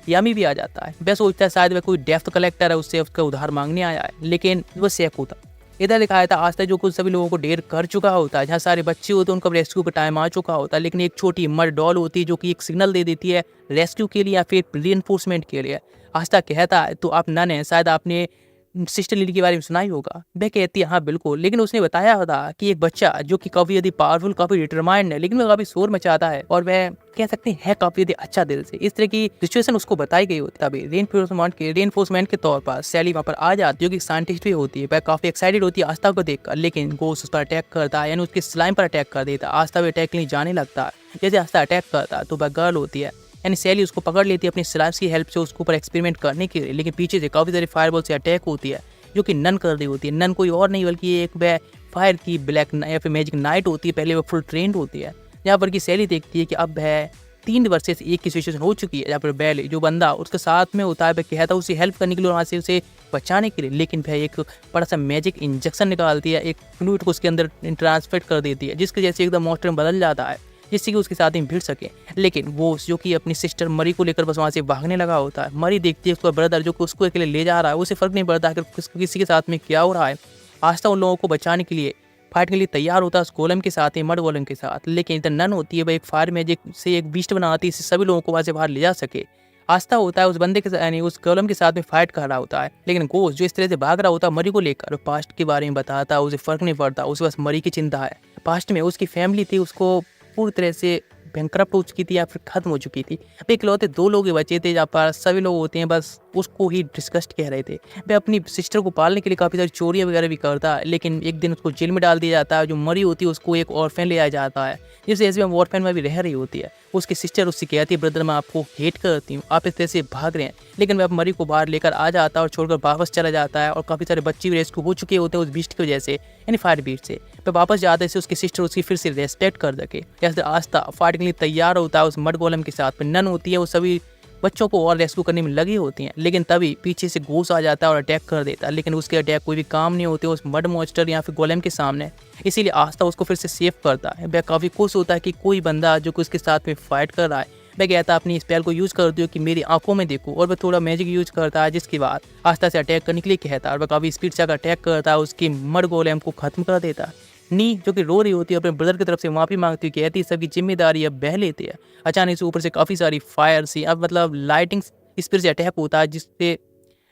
यामी भी आ जाता है। वह सोचता है शायद वह कोई डेप्थ कलेक्टर है, उससे उसका उधार मांगने आया है, लेकिन वो सेफ होता। इधर दिखाया था आस्था जो कुछ सभी लोगों को ढेर कर चुका होता है, जहाँ सारे बच्चे होते हैं उनका रेस्क्यू का टाइम आ चुका होता है, लेकिन एक छोटी मड डॉल होती है जो कि एक सिग्नल दे देती है रेस्क्यू के लिए या फिर रीइंफोर्समेंट के लिए। आस्था कहता है तो आप नन है, शायद आपने सिस्टर लिली के बारे में सुना ही होगा। वह कहती है हाँ बिल्कुल, लेकिन उसने बताया था कि एक बच्चा जो कि काफी यदि पावरफुल, काफी डिटरमाइंड है, लेकिन वह काफी शोर मचाता है और वह कह सकते हैं काफी यदि अच्छा दिल से। इस तरह की सिचुएशन उसको बताई गई होती है। तभी रीइंफोर्समेंट के तौर पर सैली वहाँ पर आ जाती है, जो कि साइंटिस्ट भी होती है। वह काफी एक्साइटेड होती है आस्था को देखकर, लेकिन गोस्ट उस पर अटैक करता है, यानी उसके स्लाइम पर अटैक कर देता है। आस्था भी अटैक के लिए जाने लगता है। जैसे आस्था अटैक करता है तो वह गर्ल होती है, यानी सैली उसको पकड़ लेती है अपनी स्लाइम्स की हेल्प से उसके ऊपर एक्सपेरिमेंट करने के लिए, लेकिन पीछे से काफी सारी फायरबॉल से अटैक होती है जो कि नन कर रही होती है। नन कोई और नहीं बल्कि एक वह फायर की ब्लैक या फिर मैजिक नाइट होती है। पहले वो फुल ट्रेंड होती है। यहाँ पर की सैली देखती है कि अब वह 3 वर्ष से एक की सिचुएशन हो चुकी है, जहाँ पर बैल जो बंदा उसके साथ में होता है वह कहता है उसे हेल्प करने के लिए, वहाँ से उसे बचाने के लिए, लेकिन वह एक बड़ा सा मैजिक इंजेक्शन निकालती है, एक फ्लूइड को उसके अंदर ट्रांसफर कर देती है, जिसके जैसे एकदम मॉन्स्टर बदल जाता है, जिससे कि उसके साथ ही भिड़ सके। लेकिन वो जो कि अपनी सिस्टर मरी को लेकर बस वहाँ से भागने लगा होता है। मरी देखती है उसका ब्रदर जो कि उसको अकेले ले जा रहा है, उसे फर्क नहीं पड़ता कि किसी के साथ में क्या हो रहा है। आस्था उन लोगों को बचाने के लिए फाइट के लिए तैयार होता है उस गोलम के साथ ही, मड गोलम के साथ। लेकिन इधर नन होती है, वह एक फायर मैजिक से एक बीस्ट बनाती है, इससे सभी लोगों को वहाँ से बाहर ले जा सके। आस्था होता है उस बंदे के यानी उस गोलम के साथ में फाइट कर रहा होता है, लेकिन गोस्ट जो इस तरह से भाग रहा होता है मरी को लेकर, पास्ट के बारे में बताता है, उसे फर्क नहीं पड़ता, उसे बस मरी की चिंता है। पास्ट में उसकी फैमिली थी, उसको पूरी तरह से बैंकरप्ट हो चुकी थी या फिर खत्म हो चुकी थी। अब इकलौते 2 लोग ही बचे थे, जहाँ पर सभी लोग होते हैं बस उसको ही डिस्कस्ट कह रहे थे। वह अपनी सिस्टर को पालने के लिए काफ़ी सारी चोरियाँ वगैरह भी करता है, लेकिन एक दिन उसको जेल में डाल दिया जाता है। जो मरी होती है उसको एक ऑर्फेन ले आया जाता है, जिससे ऐसे में ऑर्फेन में भी रह रही होती है। उसकी सिस्टर उससे कहती है ब्रदर मैं आपको हेट करती हूँ, आप इस तरह से भाग रहे हैं, लेकिन वह मरी को बाहर लेकर आ जाता है और छोड़कर वापस चला जाता है। और काफ़ी सारे बच्चे भी रेस्क्यू हो चुके होते हैं उस बीस्ट की वजह से, यानी फायर बीस्ट से। वह वापस जाते हैं उसकी सिस्टर उसकी फिर से रेस्पेक्ट कर सके। जैसे आस्था फाइट के लिए तैयार होता है उस मड गोलम के साथ। नन होती है, वो सभी बच्चों को और रेस्क्यू करने में लगी होती हैं, लेकिन तभी पीछे से घोष आ जाता है और अटैक कर देता है, लेकिन उसके अटैक कोई भी काम नहीं होते उस मड मॉन्स्टर या फिर गोलेम के सामने। इसीलिए आस्था उसको फिर से सेव करता है। वह काफ़ी खुश होता है कि कोई बंदा जो कि उसके साथ में फाइट कर रहा है। वह कहता है अपनी स्पेल को यूज़ करती हो कि मेरी आंखों में देखो, और वह थोड़ा मैजिक यूज करता है, जिसके बाद आस्था से अटैक करने के लिए कहता है और वह काफ़ी स्पीड से अटैक करता है, उसकी मड गोलेम को खत्म कर देता है। नी जो कि रो रही होती है अपने ब्रदर की तरफ से माफ़ी मांगती है, कहती है सबकी जिम्मेदारी अब बह लेती है। अचानक से ऊपर से काफ़ी सारी फायर सी अब मतलब लाइटिंग स्पीड से अटैक होता है, जिससे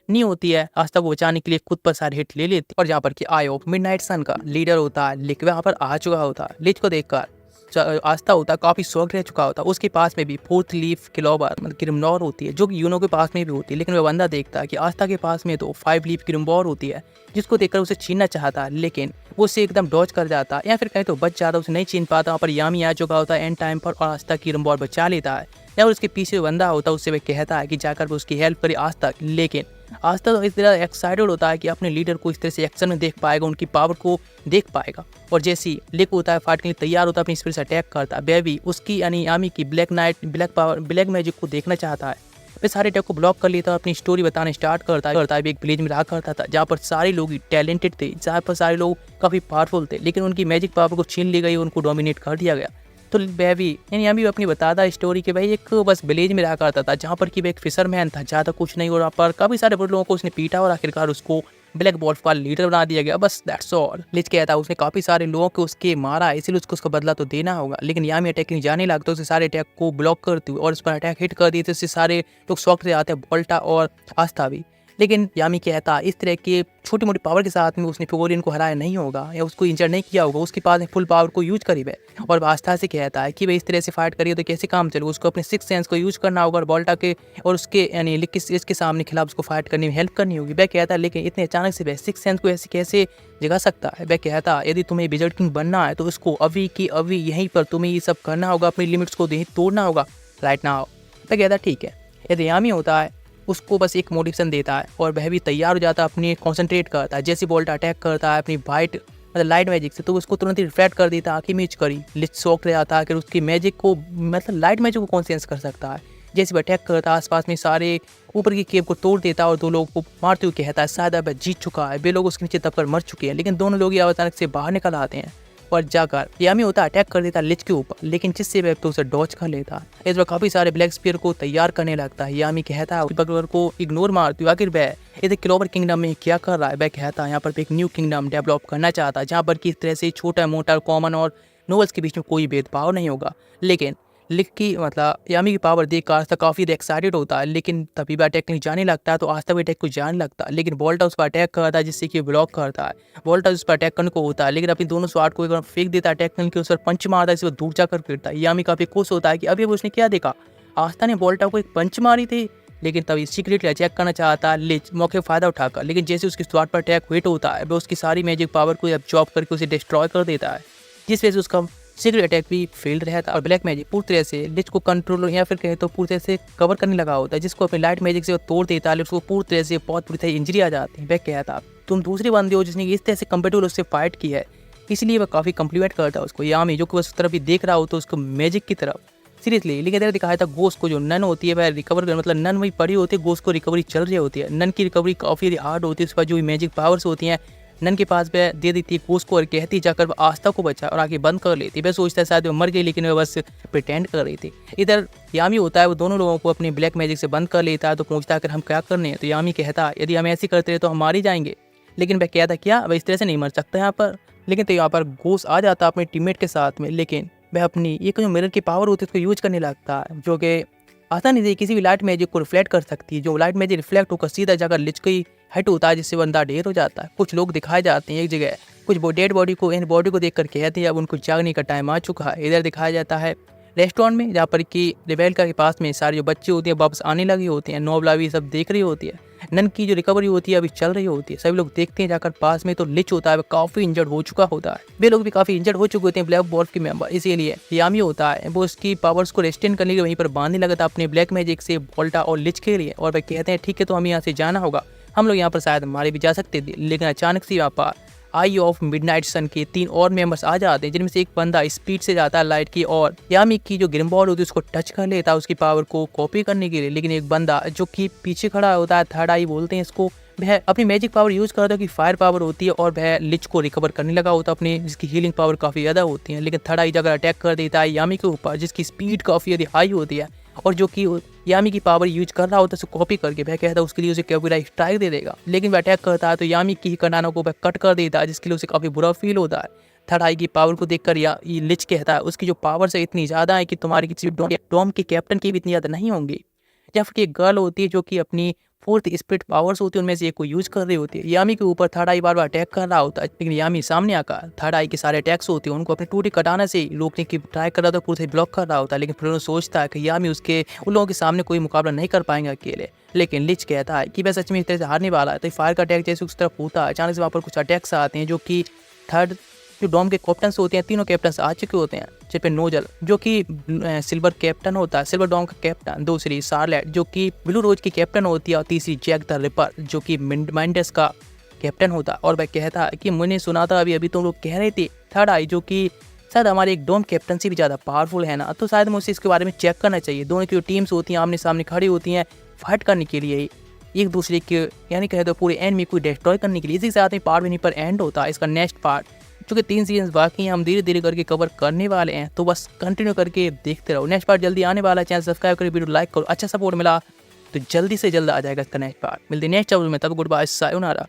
नी होती है आस्था को बचाने के लिए खुद पर सारे हिट ले लेती है। और जहाँ पर कि आय ऑफ मिडनाइट सन का लीडर होता है लिच, वहाँ पर आ चुका होता है। लिच को देखकर आस्था होता है काफ़ी शौक रह चुका होता है। उसके पास में भी 4th लीफ क्लोवर मतलब किरमनौर होती है, जो कि यूनो के पास में भी होती है, लेकिन वह बंदा देखता है कि आस्था के पास में तो 5 लीफ किरमनौर होती है, जिसको देखकर उसे छीनना चाहता है, लेकिन वो उससे एकदम डॉज कर जाता है या फिर कहीं तो बच जाता है, उसे नहीं छीन पाता। वहाँ पर यामी आ चुका होता है एंड टाइम पर और आस्था किरमनौर बचा लेता है। या उसके पीछे बंदा होता है, उससे वह कहता है कि जाकर वो उसकी हेल्प करे आस्था, लेकिन आस्था तो इस तरह एक्साइटेड होता है कि अपने लीडर को इस तरह से एक्शन में देख पाएगा, उनकी पावर को देख पाएगा। और जैसे ही लिक होता है फाइट के लिए तैयार होता है, अपनी स्पीड से अटैक करता है। बेबी उसकी यानी यामी की black night black power black magic को देखना चाहता है। वे सारे अटैक को ब्लॉक कर लेता है, अपनी स्टोरी बताना स्टार्ट करता है। एक विलेज में रहा करता था जहाँ पर सारे लोग टैलेंटेड थे, जहाँ पर सारे लोग काफ़ी पावरफुल थे, लेकिन उनकी मैजिक पावर को छीन ली गई, उनको डोमिनेट कर दिया गया। तो बेबी यानी यामी अपनी बताता स्टोरी के भाई एक बस विलेज में रहा करता था, जहाँ पर कि वह एक फिशरमैन था, ज़्यादा कुछ नहीं। और वहाँ पर काफ़ी सारे बड़े लोगों को उसने पीटा और आखिरकार उसको ब्लैक वॉल्फ का लीडर बना दिया गया, बस दैट्स ऑल। लिच कहता है उसने काफ़ी सारे लोगों को उसके मारा, इसीलिए उसको उसका बदला तो देना होगा। लेकिन यामी अटैकिंग जाने लगता है, उसे सारे अटैक को ब्लॉक करती हुई और उस पर अटैक हिट कर दिए, तो इससे सारे लोग शॉक से आते हैं, बोल्टा और आस्था भी। लेकिन यामी कहता इस तरह के छोटी मोटी पावर के साथ में उसने फिगोरियन को हराया नहीं होगा या उसको इंजर नहीं किया होगा, उसके पास फुल पावर को यूज करी है। और आस्था से कहता है कि भाई इस तरह से फाइट करिए तो कैसे काम चले, उसको अपने 6th सेंस को यूज करना होगा और बोल्टा के और उसके यानी इसके सामने खिलाफ उसको फाइट करने में हेल्प करनी होगी। वह कहता है लेकिन इतने अचानक से वह 6th सेंस को ऐसे कैसे जगा सकता है। वह कहता यदि तुम्हें विजर्ड किंग बनना है तो उसको अभी की अभी यहीं पर तुम्हें ये सब करना होगा, अपनी लिमिट्स को तोड़ना होगा राइट नाउ। वह कहता ठीक है। यदि यामी होता है उसको बस एक मोटिवेशन देता है और वह भी तैयार हो जाता है, अपनी कंसंट्रेट करता है। जैसे बोल्टा अटैक करता है अपनी वाइट मतलब लाइट मैजिक से, तो उसको तुरंत ही रिफ्लेक्ट कर देता है, आँखें मीच करी। लिच शॉक रह जाता है कि उसकी मैजिक को मतलब लाइट मैजिक को कौन सेंस कर सकता है। जैसे वह अटैक करता है आसपास में सारे ऊपर की केव को तोड़ देता है और 2 लोगों को मारते हुए कहता है शायद अब जीत चुका है। वे लोग उसके नीचे दबकर मर चुके हैं, लेकिन दोनों लोग अचानक से बाहर निकल आते हैं। और जाकर यामी होता अटैक कर देता लिच के ऊपर, लेकिन जिससे वह तो उसे डॉच कर लेता। इस वक्त काफी सारे ब्लैक स्पीयर को तैयार करने लगता है। यामी कहता है बगलर को इग्नोर मार तू, आखिर वह इधर क्लोवर किंगडम में क्या कर रहा है। वह कहता है यहाँ पर एक न्यू किंगडम डेवलप करना चाहता है जहाँ पर किस तरह से छोटा मोटा कॉमन और नोवेल्स के बीच में कोई भेदभाव नहीं होगा। लेकिन लिख की मतलब यामी की पावर देख कर आस्था काफ़ी एक्साइटेड होता है, लेकिन तभी वह अटैक नहीं जाने लगता है तो आस्था भी अटैक को जाने लगता है, लेकिन वोल्टा उस पर अटैक करता है जिससे कि ब्लॉक करता है। वोल्टा उस पर अटैक करने को होता है, लेकिन अपनी दोनों स्वाट को एक बार फेंक देता है, अटैक करने के उस पर पंच मारता है, इस पर दूर जाकर गिरता है। यामी काफ़ी खुश होता है कि अभी उसने क्या देखा, आस्था ने वोल्टा को एक पंच मारी थी, लेकिन तभी सीक्रेटली अटैक करना चाहता है लिच मौके फ़ायदा उठाकर। लेकिन जैसे उसकी स्वाट पर अटैक हिट होता है वह उसकी सारी मैजिक पावर को एब्जॉर्ब करके उसे डिस्ट्रॉय कर देता है, जिस वजह से उसका सीक्रेट अटैक भी फेल्ड रहता है और ब्लैक मैजिक पूरी तरह से लिच को कंट्रोल या फिर कहें तो पूरी तरह से कवर करने लगा होता है, जिसको अपनी लाइट मैजिक से वो तोड़ देता है। उसको पूरी तरह से बहुत बुरी तरह इंजरी आ जाती है। वह कहता तुम दूसरी बंदी हो जिसने इस तरह से कंपेटिबल उससे फाइट की है, इसलिए वह काफ़ी कम्प्लीमेंट करता है उसको। यामी जो कि उस तरफ भी देख रहा हो तो उसको मैजिक की तरफ सीरियसली, लेकिन इधर दिखाया था गोस्ट को जो नन होती है वह रिकवर मतलब नन वही पड़ी होती है, गोस्ट को रिकवरी चल रही होती है। नन की रिकवरी काफ़ी हार्ड होती है, उस पर जो मैजिक पावर्स होती हैं नन के पास वह दे देती है गोस्ट को और कहती जाकर वह आस्था को बचा और आगे बंद कर लेती। वह सोचता है शायद वो मर गई, लेकिन वह बस प्रिटेंड कर रही थी। इधर यामी होता है वो दोनों लोगों को अपने ब्लैक मैजिक से बंद कर लेता है, तो पूछता है कि हम क्या करने हैं। तो यामी कहता है यदि हम ऐसे करते रहे तो हम मार ही जाएंगे, लेकिन वह कहता क्या वह इस तरह से नहीं मर सकता यहाँ पर। लेकिन तो यहाँ पर गोस्ट आ जाता अपने टीममेट के साथ में, लेकिन वह अपनी एक जो मिरर की पावर होती है उसको यूज करने लगता है, जो कि आसानी से किसी भी लाइट मैजिक को रिफ्लेक्ट कर सकती है। जो लाइट मैजिक रिफ्लेक्ट होकर सीधा जाकर लिच की हिट होता है, जिससे बंदा ढेर हो जाता है। कुछ लोग दिखाए जाते हैं एक जगह, कुछ डेड बॉडी को इन बॉडी को देखकर कहते हैं अब उनको जागने का टाइम आ चुका है। इधर दिखाया जाता है रेस्टोरेंट में, जहाँ पर कि रिबेलका के पास में सारे जो बच्चे होते हैं वापस आने लगी होती हैं, नोबला भी सब देख रही होती है। नन की जो रिकवरी होती है अभी चल रही होती है, सभी लोग देखते हैं जाकर पास में, तो लिच होता है वह काफ़ी इंजर्ड हो चुका होता है। वे लोग भी काफ़ी इंजर्ड हो चुके होते हैं ब्लैक वॉल्फ के मेंबर, इसीलिए यामी होता है वो उसकी पावर्स को रेस्टेन करने के वहीं पर बांधने लगा था अपने ब्लैक मैजिक से वोल्टा और लिच के लिए। और वह कहते हैं ठीक है तो हमें यहाँ से जाना होगा, हम लोग यहाँ पर शायद मारे भी जा सकते थे। लेकिन अचानक से यहाँ पर आई ऑफ मिडनाइट सन के 3 और मेंबर्स आ जाते हैं, जिनमें से एक बंदा स्पीड से जाता है लाइट की और यामी की जो ग्रिम बॉल होती है उसको टच कर लेता है उसकी पावर को कॉपी करने के लिए। लेकिन एक बंदा जो कि पीछे खड़ा होता है, थर्ड आई बोलते हैं इसको, वह अपनी मैजिक पावर यूज करता है कि फायर पावर होती है और वह लिच को रिकवर करने लगा होता है अपनी, जिसकी हीलिंग पावर काफ़ी ज़्यादा होती है। लेकिन थर्ड आई जाकर अटैक कर देता है यामी के ऊपर, जिसकी स्पीड काफ़ी ज़्यादा हाई होती है और जो कि यामी की पावर यूज कर रहा होता है उसको कॉपी करके। वह कहता है उसके लिए उसे कॉपीराइट स्ट्राइक दे देगा, लेकिन वह अटैक करता है तो यामी की कटाना को वह कट कर देता है, जिसके लिए उसे काफ़ी बुरा फील होता है। थर्ड आई की पावर को देखकर ये लिच कहता है उसकी जो पावर से इतनी ज़्यादा है कि तुम्हारी किसी डॉम के कैप्टन की भी इतनी ज़्यादा नहीं होंगी। या फिर एक गर्ल होती है जो कि अपनी 4th स्पिरिट पावर्स होती है उनमें से एक को यूज कर रही होती है। यामी के ऊपर थर्ड आई बार बार अटैक कर रहा होता है, लेकिन यामी सामने आकर थर्ड आई के सारे अटैक्स होते हैं उनको अपने टूटी कटाना से रोकने की ट्राई कर रहा था, पूरे से ब्लॉक कर रहा होता है। लेकिन फिर उन्होंने सोचता है कि यामी उसके उन लोगों के सामने कोई मुकाबला नहीं कर पाएंगे अकेले। लेकिन लिच कहता है कि वह सच में इस तरह से हारने वाला है। तो फायर का अटैक जैसे उस तरफ होता है, अचानक से वहाँ पर कुछ अटैक्स आते हैं जो कि थर्ड जो डॉम के कैप्टन्स होते हैं, तीनों कैप्टन्स आ चुके होते हैं, जिस पे नोजल जो कि सिल्वर कैप्टन होता है, सिल्वर डॉम का कैप्टन, दूसरी शार्लेट जो कि ब्लू रोज की कैप्टन होती है और तीसरी जैक द रिपर जो कि माइंडस का कैप्टन होता है। और वह कहता है कि मैंने सुना था अभी तुम लोग कह रहे थे थर्ड आई जो कि शायद हमारे एक डोम कैप्टन से भी ज़्यादा पावरफुल है ना, तो शायद मुझे इसके बारे में चेक करना चाहिए। दोनों की जो टीम्स होती हैं आमने सामने खड़ी होती हैं फाइट करने के लिए एक दूसरे के, यानी कहे तो पूरे एंड में कोई डिस्ट्रॉय करने के लिए। इसी के साथ में पार्ट वहीं पर एंड होता है इसका नेक्स्ट पार्ट, चूँकि 3 सीजन बाकी हैं, हम धीरे धीरे करके कवर करने वाले हैं, तो बस कंटिन्यू करके देखते रहो। नेक्स्ट पार्ट जल्दी आने वाला है, चैनल सब्सक्राइब करो, वीडियो लाइक करो, अच्छा सपोर्ट मिला तो जल्दी से जल्द आ जाएगा इसका नेक्स्ट पार्ट। मिलते हैं नेक्स्ट वीडियो में, तब गुड बाय, सायोनारा।